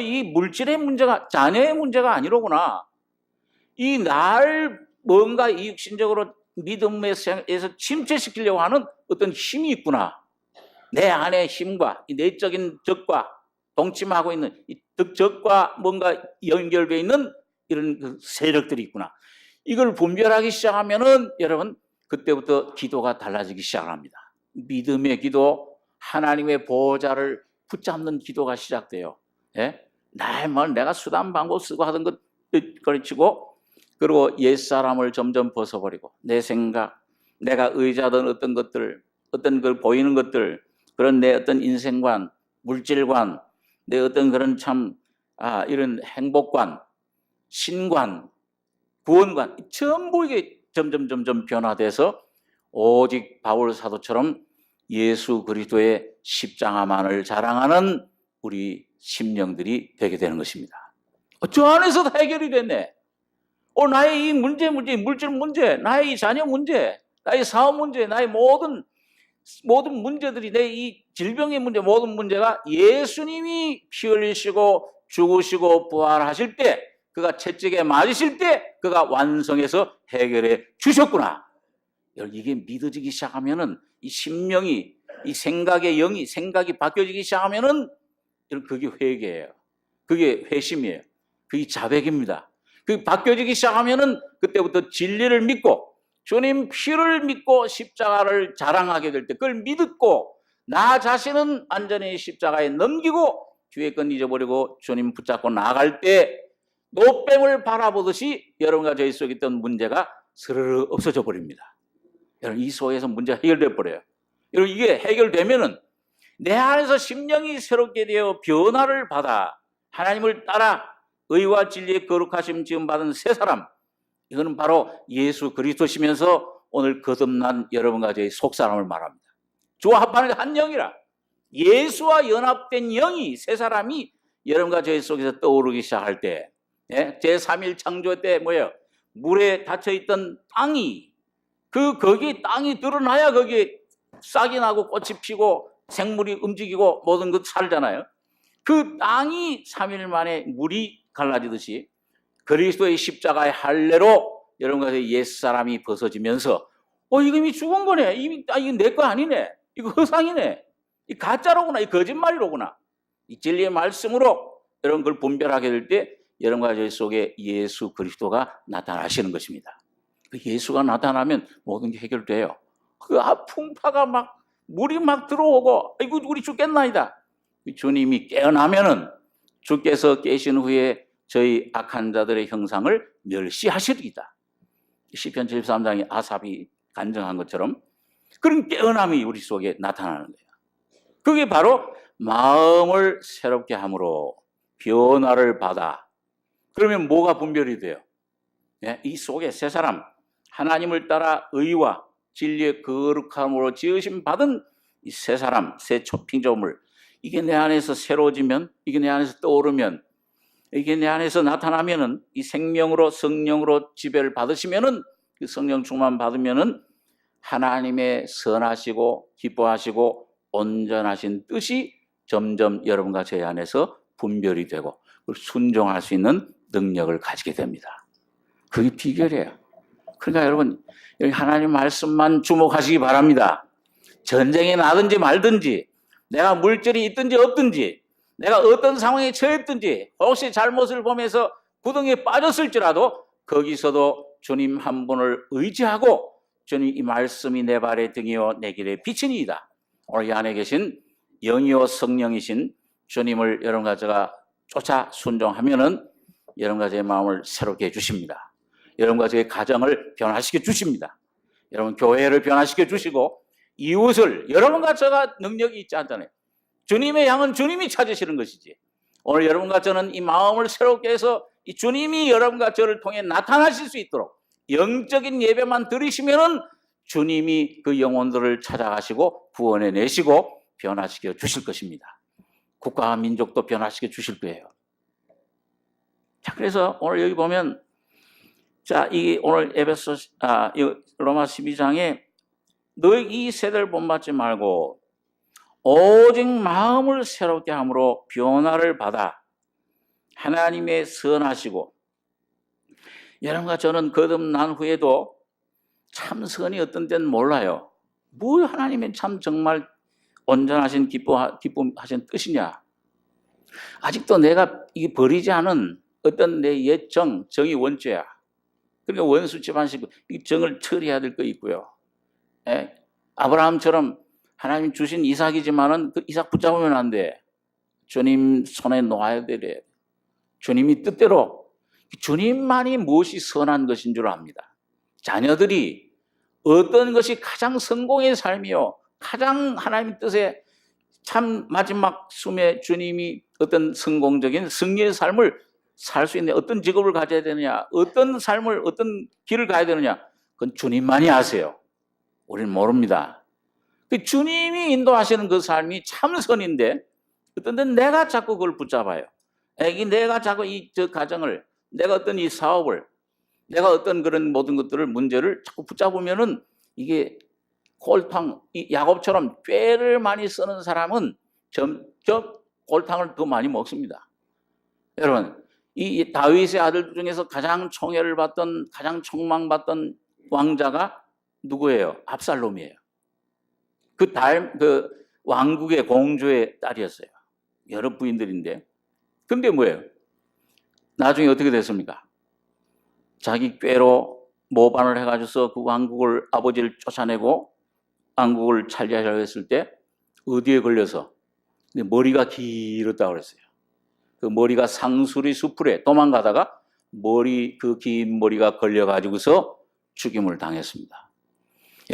이 물질의 문제가, 자녀의 문제가 아니로구나. 이 날 뭔가 이 육신적으로 믿음에서 침체시키려고 하는 어떤 힘이 있구나. 내 안의 힘과 이 내적인 적과 동침하고 있는 이 적과 뭔가 연결되어 있는 이런 그 세력들이 있구나. 이걸 분별하기 시작하면은 여러분 그때부터 기도가 달라지기 시작합니다. 믿음의 기도, 하나님의 보호자를 붙잡는 기도가 시작돼요. 예? 내가 수단 방법 쓰고 하던 것 거치고, 그리고 옛사람을 점점 벗어버리고 내 생각, 내가 의지하던 어떤 것들, 어떤 걸 보이는 것들, 그런 내 어떤 인생관, 물질관, 내 어떤 그런 이런 행복관, 신관, 구원관, 전부 이게 점점 변화돼서 오직 바울 사도처럼 예수 그리스도의 십자가만을 자랑하는 우리 심령들이 되게 되는 것입니다. 저 안에서도 해결이 됐네. 나의 이 물질 문제, 나의 이 자녀 문제, 나의 사업 문제, 나의 모든 문제들이, 내 이 질병의 문제, 모든 문제가 예수님이 피 흘리시고 죽으시고 부활하실 때, 그가 채찍에 맞으실 때 그가 완성해서 해결해 주셨구나. 이게 믿어지기 시작하면은 이 심령이, 이 생각의 영이, 생각이 바뀌어지기 시작하면은 그게 회개예요. 그게 회심이에요. 그게 자백입니다. 그게 바뀌어지기 시작하면은 그때부터 진리를 믿고 주님 피를 믿고 십자가를 자랑하게 될 때, 그걸 믿고 나 자신은 완전히 십자가에 넘기고 뒤에 건 잊어버리고 주님 붙잡고 나아갈 때 노뱀을 바라보듯이 여러분과 저희 속에 있던 문제가 스르르 없어져 버립니다. 여러분 이 속에서 문제가 해결돼 버려요. 여러분 이게 해결되면은 내 안에서 심령이 새롭게 되어 변화를 받아 하나님을 따라 의와 진리의 거룩하심 지음 받은 새 사람, 이거는 바로 예수 그리스도시면서 오늘 거듭난 여러분과 저희 속사람을 말합니다. 주와 합하는 한 영이라. 예수와 연합된 영이, 새 사람이 여러분과 저희 속에서 떠오르기 시작할 때, 제3일 창조 때 뭐예요? 물에 닫혀있던 땅이, 거기 땅이 드러나야 거기에 싹이 나고 꽃이 피고 생물이 움직이고 모든 것 살잖아요. 그 땅이 3일 만에 물이 갈라지듯이 그리스도의 십자가의 할례로 여러분과 옛사람이 벗어지면서 이거 이미 죽은 거네. 이거 내 거 아니네. 이거 허상이네. 이 가짜로구나. 이 거짓말이로구나. 이 진리의 말씀으로 여러분 그걸 분별하게 될 때 여러분과 저희 속에 예수 그리스도가 나타나시는 것입니다. 그 예수가 나타나면 모든 게 해결돼요. 그 풍파가 물이 들어오고 이거 우리 죽겠나이다. 주님이 깨어나면은 주께서 깨신 후에 저희 악한 자들의 형상을 멸시하시리이다. 시편 73장에 아삽이 간증한 것처럼 그런 깨어남이 우리 속에 나타나는 거예요. 그게 바로 마음을 새롭게 함으로 변화를 받아. 그러면 뭐가 분별이 돼요? 이 속에 새 사람, 하나님을 따라 의와 진리의 거룩함으로 지으심 받은 이 새 사람, 새 피조물, 이게 내 안에서 새로워지면, 이게 내 안에서 떠오르면, 이게 내 안에서 나타나면은, 이 생명으로 성령으로 지배를 받으시면은, 그 성령 충만 받으면은 하나님의 선하시고 기뻐하시고 온전하신 뜻이 점점 여러분과 제 안에서 분별이 되고 순종할 수 있는 능력을 가지게 됩니다. 그게 비결이에요. 그러니까 여러분, 여기 하나님 말씀만 주목하시기 바랍니다. 전쟁에 나든지 말든지, 내가 물질이 있든지 없든지, 내가 어떤 상황에 처했든지, 혹시 잘못을 보면서 구덩이에 빠졌을지라도 거기서도 주님 한 분을 의지하고 주님 이 말씀이 내 발의 등이요 내 길의 빛이니이다. 오늘 이 안에 계신 영이요 성령이신 주님을 여러분과 제가 쫓아 순종하면은 여러분과 제 마음을 새롭게 해주십니다. 여러분과 제 가정을 변화시켜 주십니다. 여러분 교회를 변화시켜 주시고 이웃을 여러분과 제가 능력이 있지 않잖아요. 주님의 양은 주님이 찾으시는 것이지. 오늘 여러분과 저는 이 마음을 새롭게 해서 이 주님이 여러분과 저를 통해 나타나실 수 있도록 영적인 예배만 드리시면은 주님이 그 영혼들을 찾아가시고 구원해 내시고 변화시켜 주실 것입니다. 국가와 민족도 변화시켜 주실 거예요. 자, 그래서 오늘 여기 보면 자, 이 오늘 로마 12장에 너희 이 세대를 본받지 말고 오직 마음을 새롭게 함으로 변화를 받아 하나님의 선하시고 여러분과 저는 거듭난 후에도 참 선이 어떤 때는 몰라요. 뭐 하나님의 참 정말 온전하신 기쁨하신 뜻이냐. 아직도 내가 이게 버리지 않은 어떤 내 옛 정이 원죄야. 그러니까 원수 집안식 이 정을 처리해야 될 거 있고요. 예? 아브라함처럼 하나님 주신 이삭이지만은 그 이삭 붙잡으면 안 돼. 주님 손에 놓아야 돼. 주님이 뜻대로 주님만이 무엇이 선한 것인 줄 압니다. 자녀들이 어떤 것이 가장 성공의 삶이요, 가장 하나님 뜻에 참 마지막 숨에 주님이 어떤 성공적인 승리의 삶을 살 수 있는 어떤 직업을 가져야 되느냐, 어떤 삶을 어떤 길을 가야 되느냐, 그건 주님만이 아세요. 우리는 모릅니다. 주님이 인도하시는 그 삶이 참 선인데 어떤 때는 내가 자꾸 그걸 붙잡아요. 내가 자꾸 저 가정을, 내가 어떤 이 사업을, 내가 어떤 그런 모든 것들을 문제를 자꾸 붙잡으면은 이게 골탕, 이 야곱처럼 꾀를 많이 쓰는 사람은 점점 골탕을 더 많이 먹습니다. 여러분, 이 다윗의 아들 중에서 가장 총애를 받던, 가장 촉망받던 왕자가 누구예요? 압살롬이에요. 그 왕국의 공주의 딸이었어요. 여러 부인들인데. 근데 뭐예요? 나중에 어떻게 됐습니까? 자기 꾀로 모반을 해가지고서 그 왕국을 아버지를 쫓아내고 왕국을 차지하려고 했을 때 어디에 걸려서 머리가 길었다고 그랬어요. 그 머리가 상수리 수풀에 도망가다가 그 긴 머리가 걸려가지고서 죽임을 당했습니다.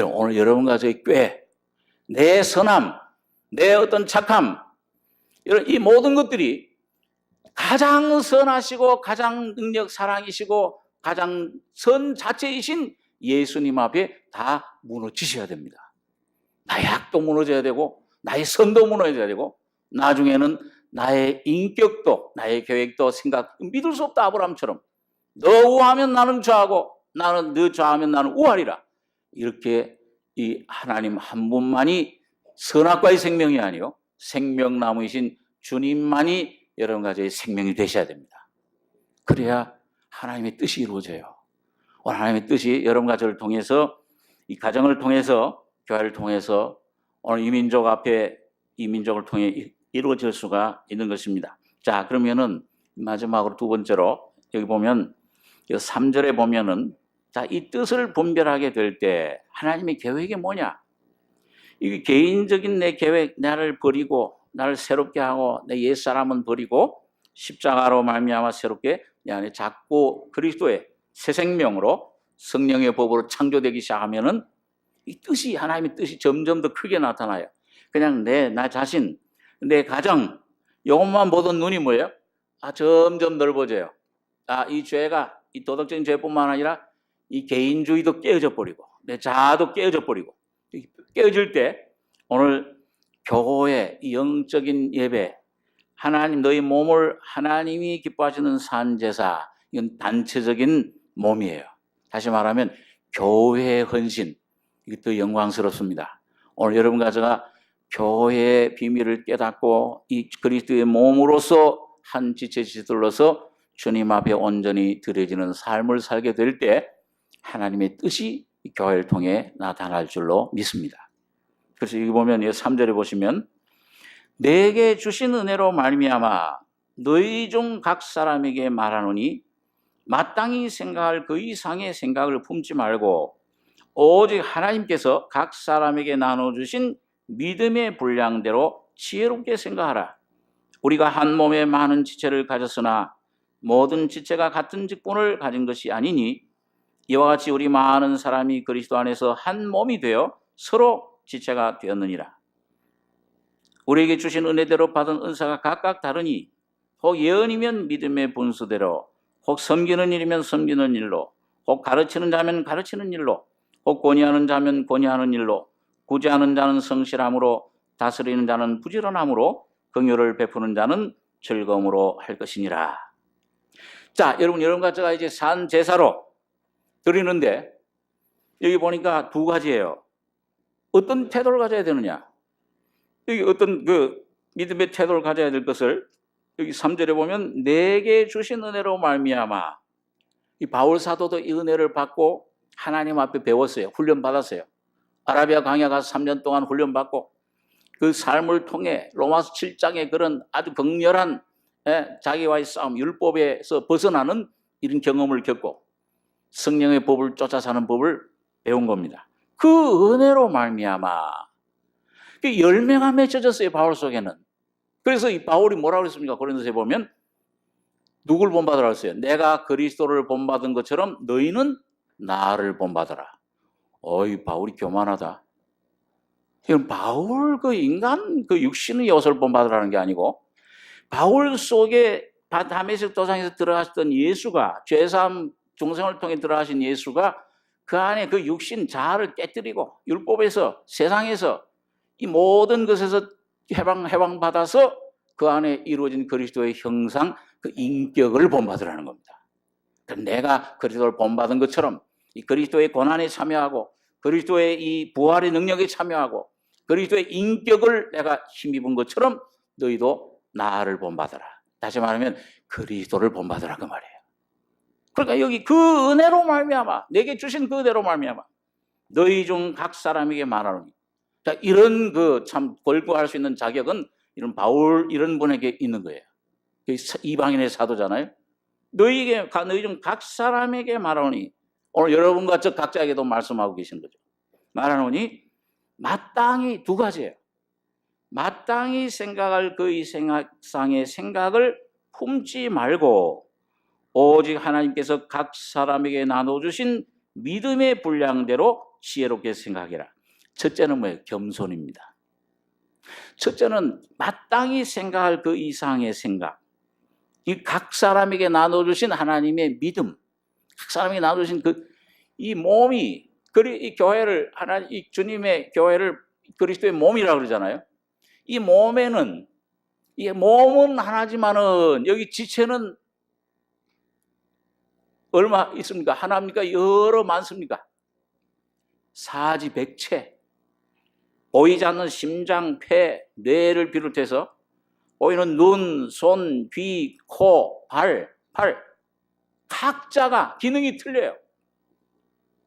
오늘 여러분과 저의 꾀, 내 선함, 내 어떤 착함, 이 모든 것들이 가장 선하시고 가장 능력 사랑이시고 가장 선 자체이신 예수님 앞에 다 무너지셔야 됩니다. 나의 학도 무너져야 되고 나의 선도 무너져야 되고 나중에는 나의 인격도 나의 계획도 생각 믿을 수 없다. 아브라함처럼 너 우하면 나는 좌하고 나는 너 좌하면 나는 우하리라. 이렇게 이 하나님 한 분만이 선악과의 생명이 아니요 생명나무이신 주님만이 여러분과 저의 생명이 되셔야 됩니다. 그래야 하나님의 뜻이 이루어져요. 오늘 하나님의 뜻이 여러분과 저를 통해서 이 가정을 통해서 교회를 통해서 오늘 이 민족 앞에 이 민족을 통해 이루어질 수가 있는 것입니다. 자, 그러면은 마지막으로 두 번째로 여기 보면 3절에 보면은 자, 이 뜻을 분별하게 될 때 하나님의 계획이 뭐냐? 이게 개인적인 내 계획, 나를 버리고 나를 새롭게 하고 내 옛사람은 버리고 십자가로 말미암아 새롭게 내 안에 자꾸 그리스도의 새 생명으로 성령의 법으로 창조되기 시작하면은 이 뜻이 하나님의 뜻이 점점 더 크게 나타나요. 그냥 나 자신, 내 가정 이것만 보던 눈이 뭐예요? 점점 넓어져요. 이 죄가 이 도덕적인 죄뿐만 아니라 이 개인주의도 깨어져 버리고 내 자아도 깨어져 버리고 깨어질 때 오늘 교회 영적인 예배 하나님 너희 몸을 하나님이 기뻐하시는 산제사 이건 단체적인 몸이에요. 다시 말하면 교회의 헌신 이게 더 영광스럽습니다. 오늘 여러분과 제가 교회의 비밀을 깨닫고 이 그리스도의 몸으로서 한 지체들로서 주님 앞에 온전히 드려지는 삶을 살게 될 때 하나님의 뜻이 교회를 통해 나타날 줄로 믿습니다. 그래서 여기 보면 3절에 보시면 내게 주신 은혜로 말미암아 너희 중 각 사람에게 말하노니 마땅히 생각할 그 이상의 생각을 품지 말고 오직 하나님께서 각 사람에게 나눠주신 믿음의 분량대로 지혜롭게 생각하라. 우리가 한 몸에 많은 지체를 가졌으나 모든 지체가 같은 직분을 가진 것이 아니니 이와 같이 우리 많은 사람이 그리스도 안에서 한 몸이 되어 서로 지체가 되었느니라. 우리에게 주신 은혜대로 받은 은사가 각각 다르니 혹 예언이면 믿음의 분수대로, 혹 섬기는 일이면 섬기는 일로, 혹 가르치는 자면 가르치는 일로, 혹 권위하는 자면 권위하는 일로, 구제하는 자는 성실함으로, 다스리는 자는 부지런함으로, 긍휼을 베푸는 자는 즐거움으로 할 것이니라. 자, 여러분과 제가 이제 산 제사로 드리는데 여기 보니까 두 가지예요. 어떤 태도를 가져야 되느냐? 여기 어떤 그 믿음의 태도를 가져야 될 것을 여기 3절에 보면 내게 주신 은혜로 말미암아, 이 바울 사도도 이 은혜를 받고 하나님 앞에 배웠어요. 훈련 받았어요. 아라비아 광야 가서 3년 동안 훈련 받고 그 삶을 통해 로마서 7장의 그런 아주 격렬한 자기와의 싸움, 율법에서 벗어나는 이런 경험을 겪고 성령의 법을 쫓아 사는 법을 배운 겁니다. 그 은혜로 말미암아 그 열매가 맺혀졌어요. 바울 속에는. 그래서 이 바울이 뭐라고 그랬습니까? 고린도서에 보면 누굴 본받으라 했어요? 내가 그리스도를 본받은 것처럼 너희는 나를 본받아라. 어이, 바울이 교만하다. 이건 바울 그 인간 그 육신의 요소를 본받으라는 게 아니고 바울 속에 다메섹 도상에서 들어가셨던 예수가, 죄사함 중생을 통해 들어가신 예수가 그 안에 그 육신 자아를 깨뜨리고 율법에서, 세상에서 이 모든 것에서 해방받아서 그 안에 이루어진 그리스도의 형상, 그 인격을 본받으라는 겁니다. 그럼 내가 그리스도를 본받은 것처럼 이 그리스도의 고난에 참여하고 그리스도의 이 부활의 능력에 참여하고 그리스도의 인격을 내가 힘입은 것처럼 너희도 나를 본받아라. 다시 말하면 그리스도를 본받으라 그 말이에요. 그러니까 여기 그 은혜로 말미암아, 내게 주신 그 은혜로 말미암아 너희 중 각 사람에게 말하노니. 자, 이런 그 참 권고할 수 있는 자격은 이런 바울 이런 분에게 있는 거예요. 이방인의 사도잖아요. 너희 중 각 사람에게 말하노니, 오늘 여러분과 저 각자에게도 말씀하고 계신 거죠. 말하노니 마땅히 두 가지예요. 마땅히 생각할 그 이상의 생각을 품지 말고 오직 하나님께서 각 사람에게 나눠주신 믿음의 분량대로 지혜롭게 생각해라. 첫째는 뭐예요? 겸손입니다. 첫째는 마땅히 생각할 그 이상의 생각. 이 각 사람에게 나눠주신 하나님의 믿음, 각 사람에게 나눠주신 이 몸이, 이 교회를, 이 주님의 교회를 그리스도의 몸이라고 그러잖아요. 이 몸에는, 이 몸은 하나지만은 여기 지체는 얼마 있습니까? 하나입니까? 여러 많습니까? 사지백체. 보이지 않는 심장, 폐, 뇌를 비롯해서 보이는 눈, 손, 귀, 코, 팔. 각자가 기능이 틀려요.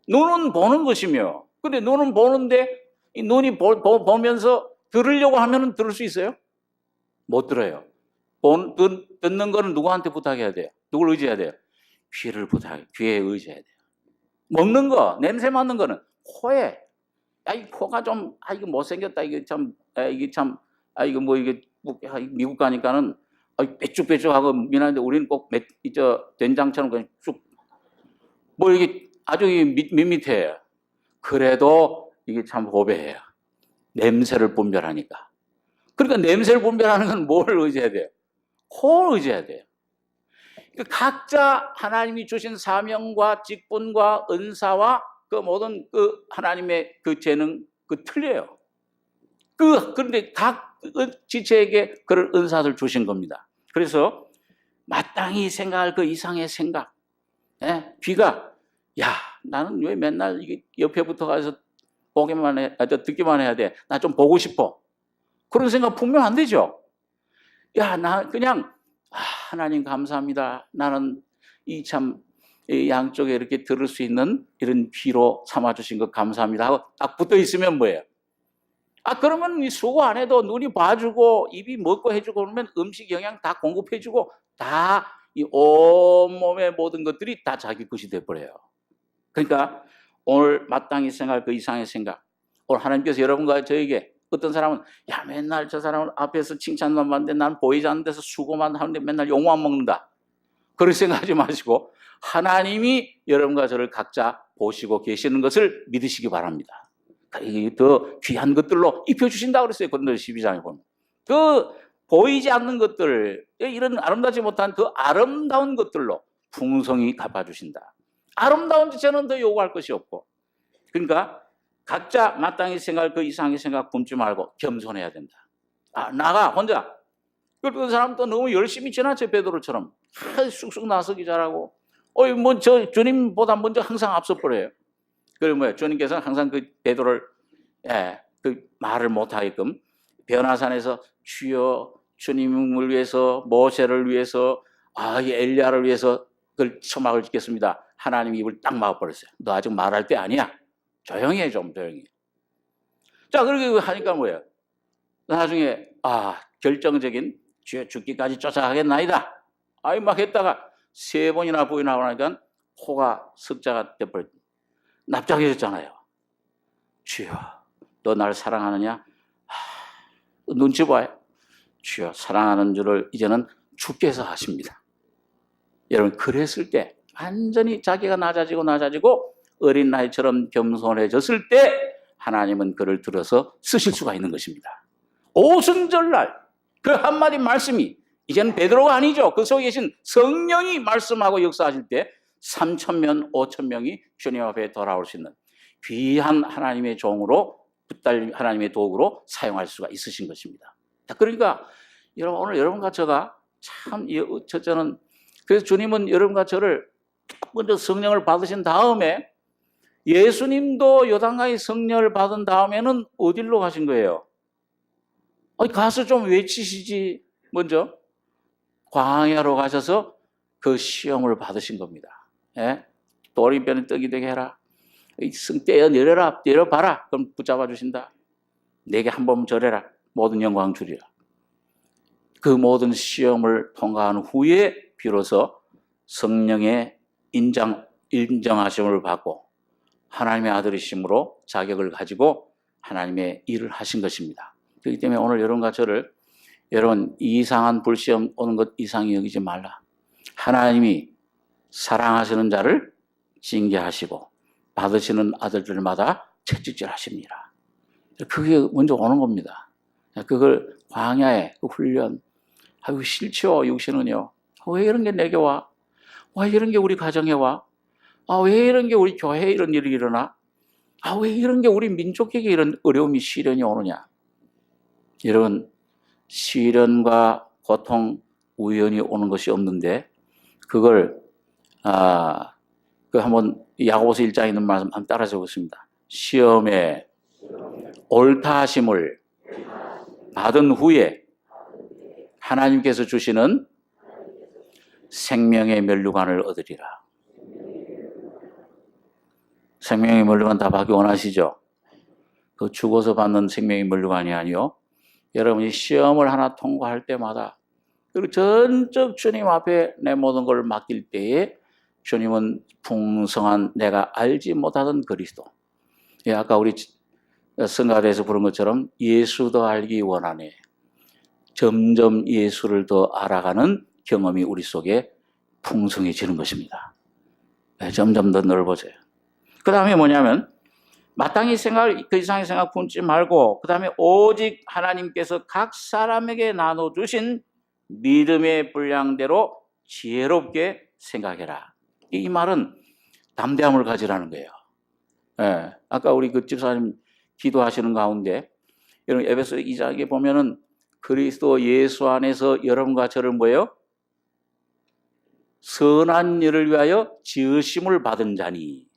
눈은 보는 것이며, 근데 눈은 보는데 이 눈이 보면서 들으려고 하면 들을 수 있어요? 못 들어요. 듣는 거는 누구한테 부탁해야 돼요? 누굴 의지해야 돼요? 귀에 의지해야 돼요. 먹는 거, 냄새 맡는 거는 코에. 이 코가 좀, 이거 못생겼다. 이게 참, 미국 가니까는 빼쭉빼쭉하고 미안한데 우리는 꼭 된장처럼 그냥 쭉, 이게 아주 밋밋해요. 그래도 이게 참 호배해요. 냄새를 분별하니까. 그러니까 냄새를 분별하는 건 뭘 의지해야 돼요? 코를 의지해야 돼요. 각자 하나님이 주신 사명과 직분과 은사와 그 모든 그 하나님의 그 재능 틀려요. 그런데 각 지체에게 그런 은사를 주신 겁니다. 그래서 마땅히 생각할 그 이상의 생각. 귀가 나는 왜 맨날 이게 옆에 붙어가서 듣기만 해야 돼. 나 좀 보고 싶어. 그런 생각 품으면 안 되죠. 나 그냥 하나님 감사합니다. 나는 이 참 양쪽에 이렇게 들을 수 있는 이런 귀로 삼아주신 것 감사합니다 하고 딱 붙어 있으면 뭐예요? 그러면 수고 안 해도 눈이 봐주고 입이 먹고 해주고 그러면 음식 영양 다 공급해주고 다 이 온몸의 모든 것들이 다 자기 것이 돼버려요. 그러니까 오늘 마땅히 생각할 그 이상의 생각. 오늘 하나님께서 여러분과 저에게 어떤 사람은 야 맨날 저 사람은 앞에서 칭찬만 받는데 난 보이지 않는 데서 수고만 하는데 맨날 욕만 먹는다. 그렇게 생각하지 마시고 하나님이 여러분과 저를 각자 보시고 계시는 것을 믿으시기 바랍니다. 더 귀한 것들로 입혀주신다고 그랬어요. 고린도 12장에 보면. 그 보이지 않는 것들, 이런 아름답지 못한 그 아름다운 것들로 풍성히 갚아주신다. 아름다운지 저는 더 요구할 것이 없고. 그러니까 각자 마땅히 생각할 그 이상의 생각 품지 말고 겸손해야 된다. 나가 혼자. 그 사람도 너무 열심히 지나쳐 베드로처럼 쑥쑥 나서기 잘하고 저 주님보다 먼저 항상 앞서 버려요. 그리고 뭐예요? 주님께서는 항상 그 베드로를 그 말을 못하게끔 변화산에서 주여 주님을 위해서 모세를 위해서 엘리야를 위해서 그걸 초막을 짓겠습니다. 하나님이 입을 딱 막아버렸어요. 너 아직 말할 때 아니야. 조용히 해 좀 조용히. 자 그렇게 하니까 뭐예요? 나중에 결정적인 주여 죽기까지 쫓아가겠나이다. 막 했다가 3번이나 부인하고 나니까 코가 석자가 돼버렸. 납작해졌잖아요. 주여 너 날 사랑하느냐? 눈치 봐요. 주여 사랑하는 줄을 이제는 주께서 하십니다. 여러분 그랬을 때 완전히 자기가 낮아지고 어린 나이처럼 겸손해졌을 때 하나님은 그를 들어서 쓰실 수가 있는 것입니다. 오순절날 그 한마디 말씀이 이제는 베드로가 아니죠. 그 속에 계신 성령이 말씀하고 역사하실 때 3,000명, 5,000명이 주님 앞에 돌아올 수 있는 귀한 하나님의 종으로 하나님의 도구로 사용할 수가 있으신 것입니다. 그러니까 여러분 오늘 여러분과 저가 참 저는 그래서 주님은 여러분과 저를 먼저 성령을 받으신 다음에 예수님도 요단강의 성령을 받은 다음에는 어디로 가신 거예요? 가서 좀 외치시지 먼저 광야로 가셔서 그 시험을 받으신 겁니다. 또린뼈는 떡이 되게 해라. 떼어 내려봐라. 그럼 붙잡아 주신다. 내게 한 번 절해라. 모든 영광 주리라. 그 모든 시험을 통과한 후에 비로소 성령의 인정하심을 받고 하나님의 아들이심으로 자격을 가지고 하나님의 일을 하신 것입니다. 그렇기 때문에 오늘 여러분과 저를 여러분 이상한 불시험 오는 것 이상히 여기지 말라. 하나님이 사랑하시는 자를 징계하시고 받으시는 아들들마다 채찍질하십니다. 그게 먼저 오는 겁니다. 그걸 광야의 그 훈련. 싫죠 육신은요. 왜 이런 게 내게 와? 왜 이런 게 우리 가정에 와? 왜 이런 게 우리 교회에 이런 일이 일어나? 왜 이런 게 우리 민족에게 이런 어려움이 시련이 오느냐? 여러분 시련과 고통 우연히 오는 것이 없는데 그걸 그 한번 야고보서 1장에 있는 말씀 한번 따라 적었습니다. 시험에 옳다 하심을 받은 후에 하나님께서 주시는 생명의 면류관을 얻으리라. 생명의 면류관 다 받기 원하시죠? 그 죽어서 받는 생명의 면류관이 아니요. 여러분이 시험을 하나 통과할 때마다 그리고 전적 주님 앞에 내 모든 걸 맡길 때에 주님은 풍성한 내가 알지 못하던 그리스도. 아까 우리 성가대에서 부른 것처럼 예수도 알기 원하네. 점점 예수를 더 알아가는 경험이 우리 속에 풍성해지는 것입니다. 점점 더 넓어져요. 그 다음에 뭐냐면 마땅히 그 이상의 생각 품지 말고 그 다음에 오직 하나님께서 각 사람에게 나눠주신 믿음의 분량대로 지혜롭게 생각해라. 이 말은 담대함을 가지라는 거예요. 아까 우리 그 집사님 기도하시는 가운데 여러분 에베소 2장에 보면은 그리스도 예수 안에서 여러분과 저를 뭐예요? 선한 일을 위하여 지으심을 받은 자니.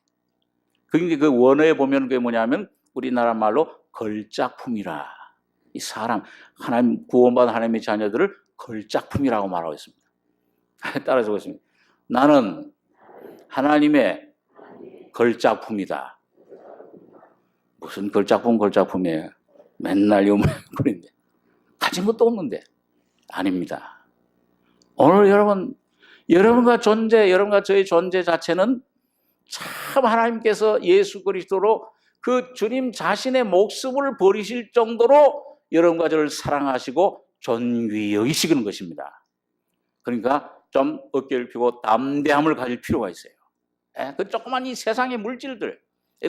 그게 그 원어에 보면 그게 뭐냐면 우리나라 말로 걸작품이라. 이 사람 하나님 구원받은 하나님의 자녀들을 걸작품이라고 말하고 있습니다. 따라서 보겠습니다. 나는 하나님의 걸작품이다. 무슨 걸작품이에요? 맨날 요물거리는데 가진 것도 없는데. 아닙니다. 오늘 여러분과 저의 존재 자체는 참 하나님께서 예수 그리스도로 그 주님 자신의 목숨을 버리실 정도로 여러분과 저를 사랑하시고 존귀히 여기시는 것입니다. 그러니까 좀 어깨를 펴고 담대함을 가질 필요가 있어요. 그 조그만 이 세상의 물질들,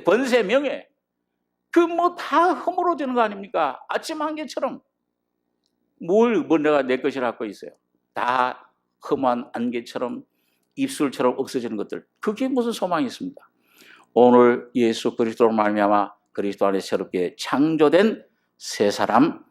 권세, 명예, 그 뭐 다 허물어지는 거 아닙니까? 아침 안개처럼. 뭘 내가 내 것이라 하고 있어요. 다 험한 안개처럼 입술처럼 없어지는 것들. 그게 무슨 소망이 있습니까? 오늘 예수 그리스도로 말미암아 그리스도 안에 새롭게 창조된 새 사람,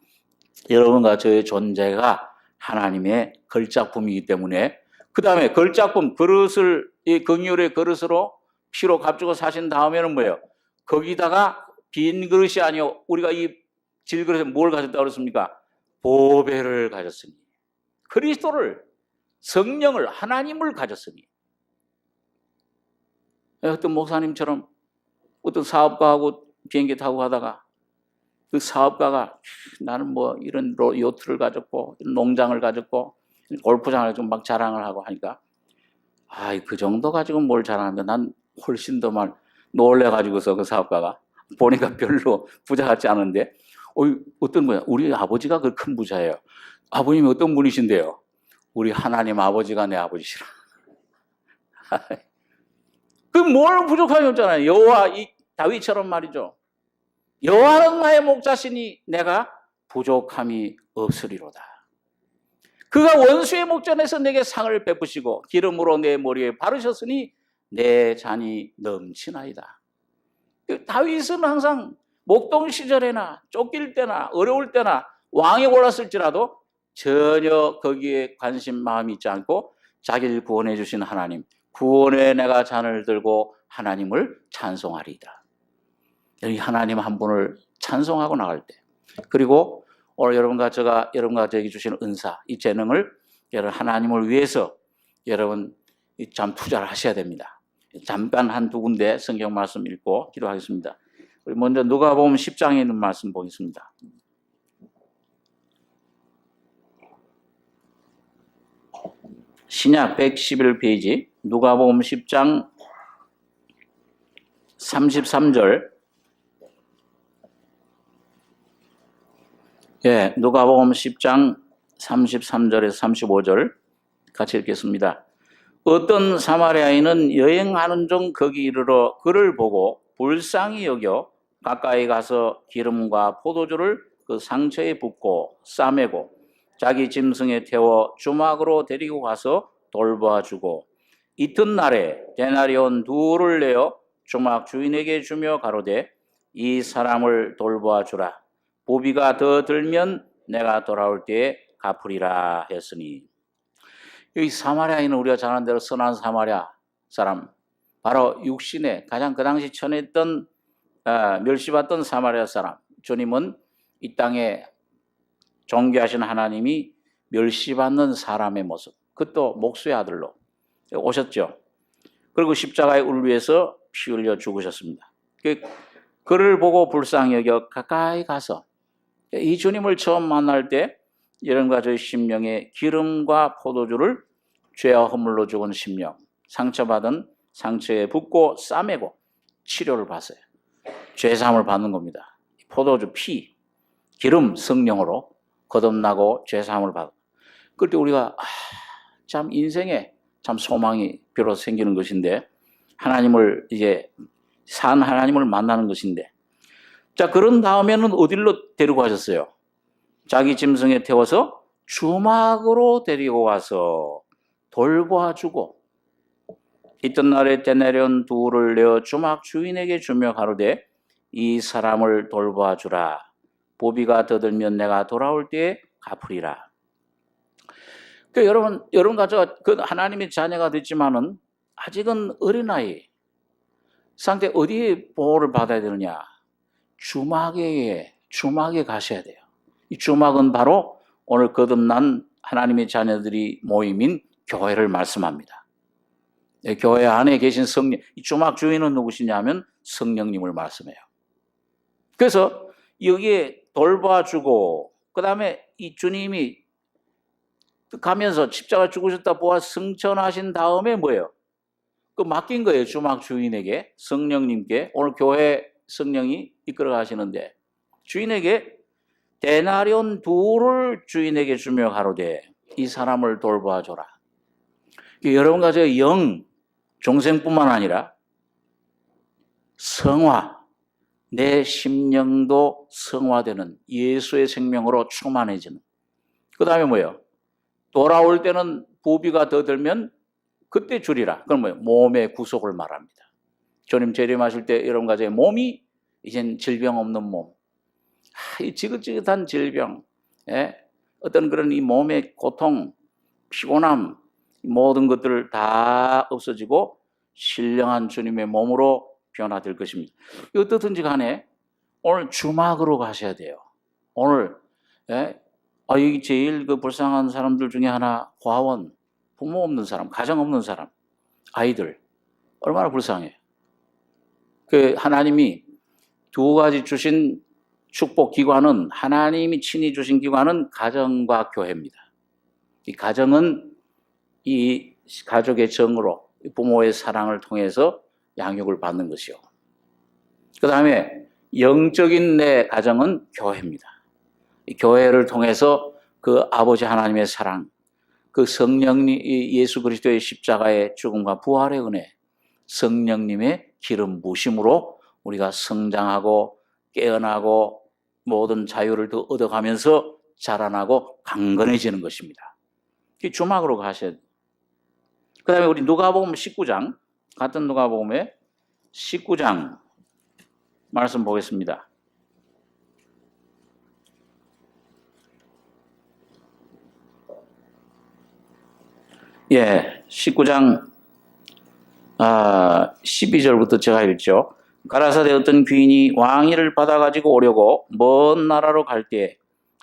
여러분과 저의 존재가 하나님의 걸작품이기 때문에, 그 다음에 걸작품 그릇을 이 긍휼의 그릇으로 피로 값주고 사신 다음에는 뭐예요? 거기다가 빈 그릇이 아니요, 우리가 이 질그릇에 뭘 가졌다고 그랬습니까? 보배를 가졌으니, 그리스도를, 성령을, 하나님을 가졌으니. 어떤 목사님처럼 어떤 사업가하고 비행기 타고 가다가 그 사업가가 나는 뭐 이런 요트를 가졌고 농장을 가졌고 골프장을 가지고 막 자랑을 하고 하니까 그 정도 가지고 뭘 자랑하면 난 훨씬 더 막 놀래가지고서 그 사업가가 보니까 별로 부자 같지 않은데 어떤 거야? 우리 아버지가 그 큰 부자예요. 아버님이 어떤 분이신데요? 우리 하나님 아버지가 내 아버지시라. 그 뭘 부족함이 없잖아요. 여호와 이 다윗처럼 말이죠. 여호와는 나의 목자시니 내가 부족함이 없으리로다. 그가 원수의 목전에서 내게 상을 베푸시고 기름으로 내 머리에 바르셨으니 내 잔이 넘치나이다. 다윗은 항상 목동 시절에나 쫓길 때나 어려울 때나 왕에 올랐을지라도 전혀 거기에 관심 마음이 있지 않고 자기를 구원해 주신 하나님, 구원에 내가 잔을 들고 하나님을 찬송하리이다. 이 하나님 한 분을 찬송하고 나갈 때, 그리고 오늘 여러분과 저에게 주신 은사, 이 재능을 여러분 하나님을 위해서 여러분 참 투자를 하셔야 됩니다. 잠깐 한두 군데 성경 말씀 읽고 기도하겠습니다. 우리 먼저 누가복음 10장에 있는 말씀 보겠습니다. 신약 111페이지 누가복음 10장 33절. 누가복음 10장 33절에서 35절 같이 읽겠습니다. 어떤 사마리아인은 여행하는 중 거기 이르러 그를 보고 불쌍히 여겨 가까이 가서 기름과 포도주를 그 상처에 붓고 싸매고 자기 짐승에 태워 주막으로 데리고 가서 돌보아주고 이튿날에 데나리온 둘을 내어 주막 주인에게 주며 가로되 이 사람을 돌보아주라. 보비가 더 들면 내가 돌아올 때에 갚으리라 했으니. 이 사마리아인은 우리가 잘 아는 대로 선한 사마리아 사람, 바로 육신에 가장 그 당시 처했던 멸시받던 사마리아 사람. 주님은 이 땅에 존귀하신 하나님이 멸시받는 사람의 모습, 그것도 목수의 아들로 오셨죠. 그리고 십자가의 울위에서 피 흘려 죽으셨습니다. 그를 보고 불쌍히 여겨 가까이 가서 이 주님을 처음 만날 때 여러분과 저희 심령에 기름과 포도주를 죄와 허물로 죽은 심령, 상처받은 상처에 붓고 싸매고 치료를 받았어요. 죄사함을 받는 겁니다. 포도주, 피, 기름, 성령으로 거듭나고 죄사함을 받고, 그때 우리가 참 인생에 참 소망이 비로소 생기는 것인데, 하나님을 이제 산 하나님을 만나는 것인데, 자, 그런 다음에는 어디로 데리고 가셨어요? 자기 짐승에 태워서 주막으로 데리고 가서 돌보아주고 이튿날에 데나리온 둘을 내어 주막 주인에게 주며 가로되 이 사람을 돌보아주라. 보비가 더 들면 내가 돌아올 때에 갚으리라. 그러니까 여러분과 저 그 하나님의 자녀가 됐지만은 아직은 어린아이 상태 어디에 보호를 받아야 되느냐? 주막에 가셔야 돼요. 이 주막은 바로 오늘 거듭난 하나님의 자녀들이 모임인 교회를 말씀합니다. 교회 안에 계신 성령, 이 주막 주인은 누구시냐면 성령님을 말씀해요. 그래서 여기에 돌봐주고, 그 다음에 이 주님이 가면서 십자가 죽으셨다 보아 승천하신 다음에 뭐예요? 그 맡긴 거예요. 주막 주인에게, 성령님께. 오늘 교회 성령이 이끌어 가시는데 주인에게 데나리온 2를 주인에게 주며 가로되 이 사람을 돌봐줘라. 여러분과 저 영, 종생뿐만 아니라 성화, 내 심령도 성화되는 예수의 생명으로 충만해지는. 그 다음에 뭐예요? 돌아올 때는 부비가 더 들면 그때 주리라. 그건 뭐예요? 몸의 구속을 말합니다. 주님 재림하실 때 여러분과 제 몸이 이젠 질병 없는 몸, 이 지긋지긋한 질병, 어떤 그런 이 몸의 고통, 피곤함, 모든 것들을 다 없어지고 신령한 주님의 몸으로 변화될 것입니다. 어떻든지 간에 오늘 주막으로 가셔야 돼요. 오늘 여기 제일 그 불쌍한 사람들 중에 하나, 과원, 부모 없는 사람, 가정 없는 사람, 아이들 얼마나 불쌍해. 그 하나님이 2가지 주신 축복 기관은, 하나님이 친히 주신 기관은 가정과 교회입니다. 이 가정은 이 가족의 정으로 부모의 사랑을 통해서 양육을 받는 것이요. 그 다음에 영적인 내 가정은 교회입니다. 이 교회를 통해서 그 아버지 하나님의 사랑, 그 성령님, 예수 그리스도의 십자가의 죽음과 부활의 은혜, 성령님의 기름 부으심으로 우리가 성장하고 깨어나고 모든 자유를 더 얻어가면서 자라나고 강건해지는 것입니다. 주막으로 가셔야 돼요. 그 다음에 우리 누가복음 19장, 같은 누가복음의 19장 말씀 보겠습니다. 예, 19장 12절부터 제가 읽죠. 가라사대 어떤 귀인이 왕위를 받아가지고 오려고 먼 나라로 갈 때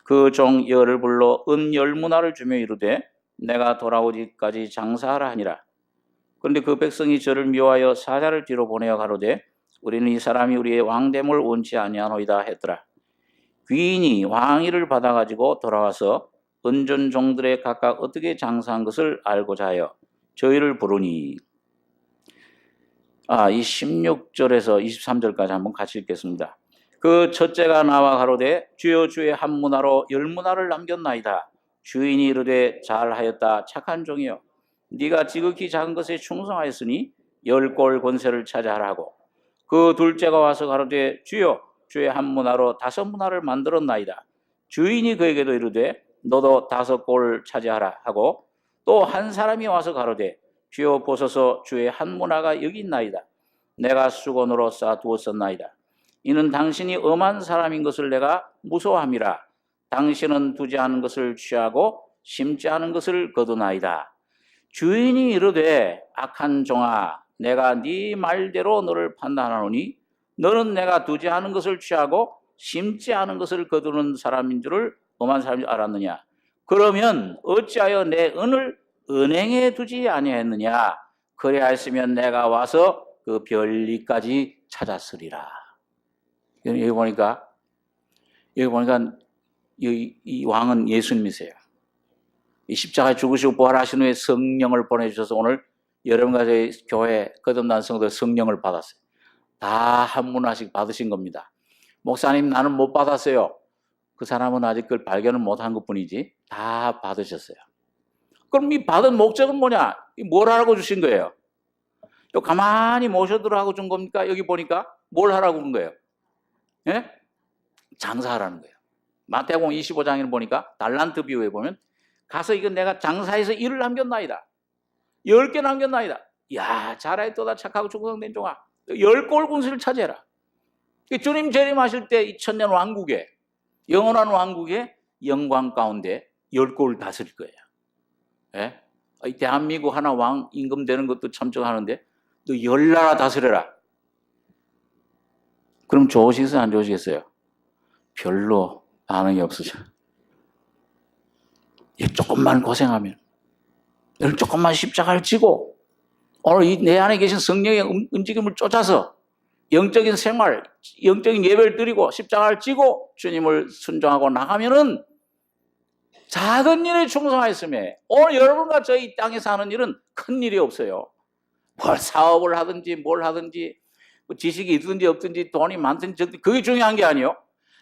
그 종 열을 불러 은 10문화를 주며 이르되 내가 돌아오기까지 장사하라 하니라. 그런데 그 백성이 저를 미워하여 사자를 뒤로 보내어 가로되 우리는 이 사람이 우리의 왕됨을 원치 아니하노이다 했더라. 귀인이 왕위를 받아가지고 돌아와서 은전 종들의 각각 어떻게 장사한 것을 알고자 하여 저희를 부르니. 이 16절에서 23절까지 한번 같이 읽겠습니다. 그 첫째가 나와 가로되 주여 주의 한 문화로 10문화를 남겼나이다. 주인이 이르되 잘하였다 착한 종이여. 네가 지극히 작은 것에 충성하였으니 10골 권세를 차지하라 하고 그 둘째가 와서 가로되 주여 주의 한 문화로 5문화를 만들었나이다. 주인이 그에게도 이르되 너도 5골 차지하라 하고 또 한 사람이 와서 가로되 주여 보소서 주의 한 문화가 여기 있나이다. 내가 수건으로 쌓아두었었나이다. 이는 당신이 엄한 사람인 것을 내가 무서워함이라. 당신은 두지 않은 것을 취하고 심지 않은 것을 거두나이다. 주인이 이르되 악한 종아 내가 네 말대로 너를 판단하노니 너는 내가 두지 않은 것을 취하고 심지 않은 것을 거두는 사람인 줄을 엄한 사람인 줄 알았느냐. 그러면 어찌하여 내 은을 은행에 두지 아니하였느냐. 그리하였으면 내가 와서 그 별리까지 찾았으리라. 여기 보니까 이 왕은 예수님이세요. 이 십자가에 죽으시고 부활하신 후에 성령을 보내주셔서 오늘 여러분과 저희 교회 거듭난 성도들 성령을 받았어요. 다 한 문화씩 받으신 겁니다. 목사님 나는 못 받았어요. 그 사람은 아직 그걸 발견을 못한 것뿐이지 다 받으셨어요. 그럼 이 받은 목적은 뭐냐? 뭘 하라고 주신 거예요? 가만히 모셔두라고 준 겁니까? 여기 보니까 뭘 하라고 준 거예요? 예? 장사하라는 거예요. 마태복음 25장에 보니까 달란트 비유에 보면 가서 이건 내가 장사해서 일을 남겼나이다. 10개 남겼나이다. 야 잘하였도다 착하고 충성된 종아. 10골 군수를 차지해라. 주님 재림하실 때 이 천년 왕국에 영원한 왕국의 영광 가운데 10골을 다스릴 거예요. 예? 이 대한민국 하나 왕 임금 되는 것도 참정하는데 너 10나라 다스려라. 그럼 좋으시겠어요? 안 좋으시겠어요? 별로 반응이 없으셔. 조금만 고생하면 여러분 조금만 십자가를 지고 오늘 내 안에 계신 성령의 움직임을 쫓아서 영적인 생활, 영적인 예배를 드리고 십자가를 지고 주님을 순종하고 나가면은 작은 일에 충성하였음에 오늘 여러분과 저희 땅에서 하는 일은 큰 일이 없어요. 뭘 사업을 하든지 뭘 하든지 지식이 있든지 없든지 돈이 많든지 적든지 그게 중요한 게 아니에요.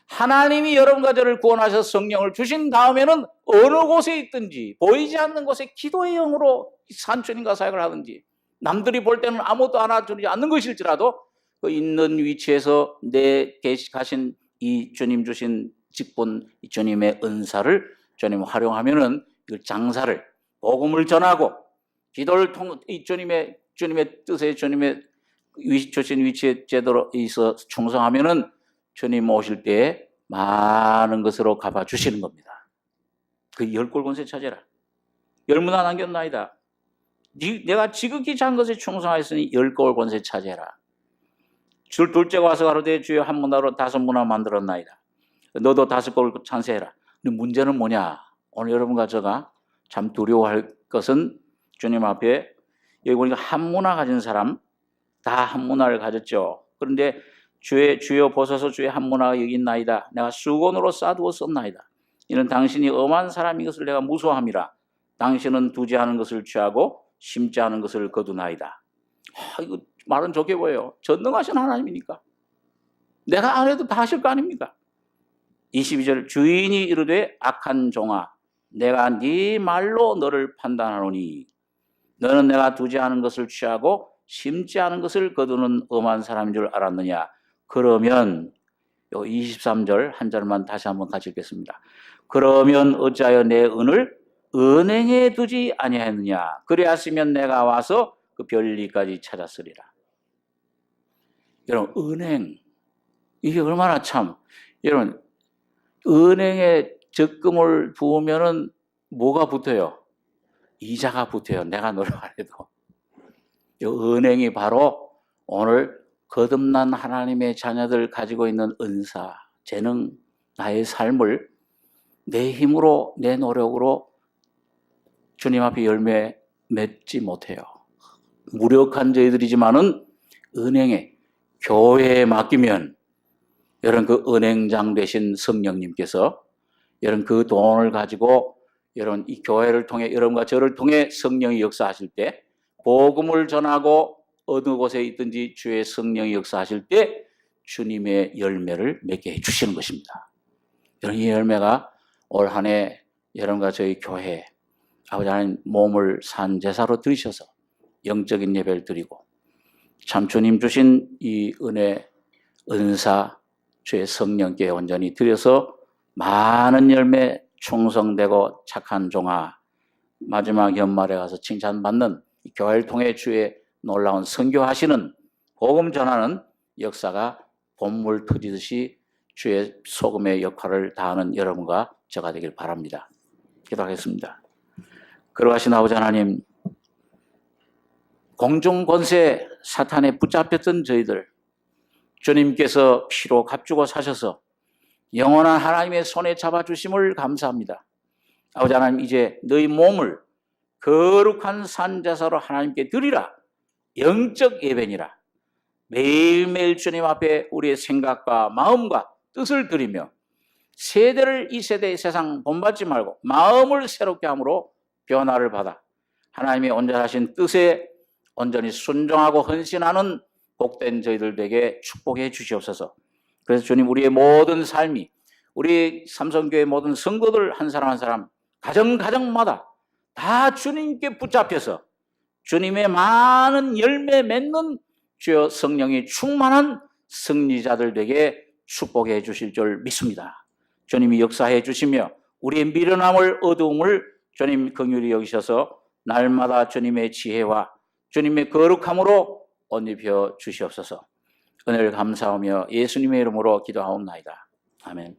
하나님이 여러분과 저를 구원하셔서 성령을 주신 다음에는 어느 곳에 있든지 보이지 않는 곳에 기도의 영으로 산주님과 사역을 하든지 남들이 볼 때는 아무것도 알아주지 않는 것일지라도 그 있는 위치에서 가신 이 주님 주신 직분, 이 주님의 은사를 주님 활용하면은 이 장사를 복음을 전하고 기도를 통해 이 주님의 뜻에 주님의 주신 위치에 제대로 있어 충성하면은 주님 오실 때에 많은 것으로 갚아 주시는 겁니다. 그 10골 권세 찾아라. 10문화 남겼나이다. 내가 지극히 작은 것에 충성하였으니 10골 권세 찾아라. 둘째가 와서 가로되 주여 한 문화로 5문화 만들었나이다. 너도 5골 찬세해라. 근데 문제는 뭐냐? 오늘 여러분과 제가 참 두려워할 것은 주님 앞에 여기 보니까 한 문화 가진 사람 다 한 문화를 가졌죠. 그런데 주여 보소서 주의 한 문화가 여기 있나이다. 내가 수건으로 싸두어 썼나이다. 이는 당신이 엄한 사람인 것을 내가 무서워함이라. 당신은 두지 않은 것을 취하고 심지 않은 것을 거두나이다. 이거 말은 좋게 보여요. 전능하신 하나님이니까. 내가 안 해도 다 하실 거 아닙니까? 22절 주인이 이르되 악한 종아 내가 네 말로 너를 판단하노니 너는 내가 두지 않은 것을 취하고 심지 않은 것을 거두는 엄한 사람인 줄 알았느냐. 그러면 23절 한 절만 다시 한번 같이 읽겠습니다. 그러면 어찌하여 내 은을 은행에 두지 아니하였느냐. 그리하시면 내가 와서 그 별리까지 찾았으리라. 여러분 은행 이게 얼마나 참 여러분 은행에 적금을 부으면은 뭐가 붙어요? 이자가 붙어요. 내가 노력 안 해도. 이 은행이 바로 오늘 거듭난 하나님의 자녀들 가지고 있는 은사, 재능, 나의 삶을 내 힘으로 내 노력으로 주님 앞에 열매 맺지 못해요. 무력한 저희들이지만은 은행에 교회에 맡기면 여러분 그 은행장 되신 성령님께서 여러분 그 돈을 가지고 여러분 이 교회를 통해 여러분과 저를 통해 성령이 역사하실 때 복음을 전하고 어느 곳에 있든지 주의 성령이 역사하실 때 주님의 열매를 맺게 해주시는 것입니다. 여러분 이 열매가 올 한 해 여러분과 저희 교회 아버지 하나님 몸을 산 제사로 드리셔서 영적인 예배를 드리고 참 주님 주신 이 은혜 은사 주의 성령께 온전히 드려서 많은 열매 충성되고 착한 종아 마지막 연말에 가서 칭찬받는 교회를 통해 주의 놀라운 선교하시는 복음 전하는 역사가 봄물 터지듯이 주의 소금의 역할을 다하는 여러분과 저가 되길 바랍니다. 기도하겠습니다. 거룩하신 아버지 하나님 공중권세 사탄에 붙잡혔던 저희들 주님께서 피로 값주고 사셔서 영원한 하나님의 손에 잡아주심을 감사합니다. 아버지 하나님 이제 너희 몸을 거룩한 산제사로 하나님께 드리라. 영적 예배니라. 매일매일 주님 앞에 우리의 생각과 마음과 뜻을 드리며 세대를 이 세대의 세상 본받지 말고 마음을 새롭게 함으로 변화를 받아 하나님의 온전하신 뜻에 온전히 순종하고 헌신하는 복된 저희들에게 축복해 주시옵소서. 그래서 주님 우리의 모든 삶이 우리 삼성교회 모든 성도들 한 사람 한 사람 가정마다 다 주님께 붙잡혀서 주님의 많은 열매 맺는 주여 성령이 충만한 승리자들에게 축복해 주실 줄 믿습니다. 주님이 역사해 주시며 우리의 미련함을 어두움을 주님 긍휼히 여기셔서 날마다 주님의 지혜와 주님의 거룩함으로 옷 입혀 주시옵소서. 은혜를 감사하며 예수님의 이름으로 기도하옵나이다. 아멘.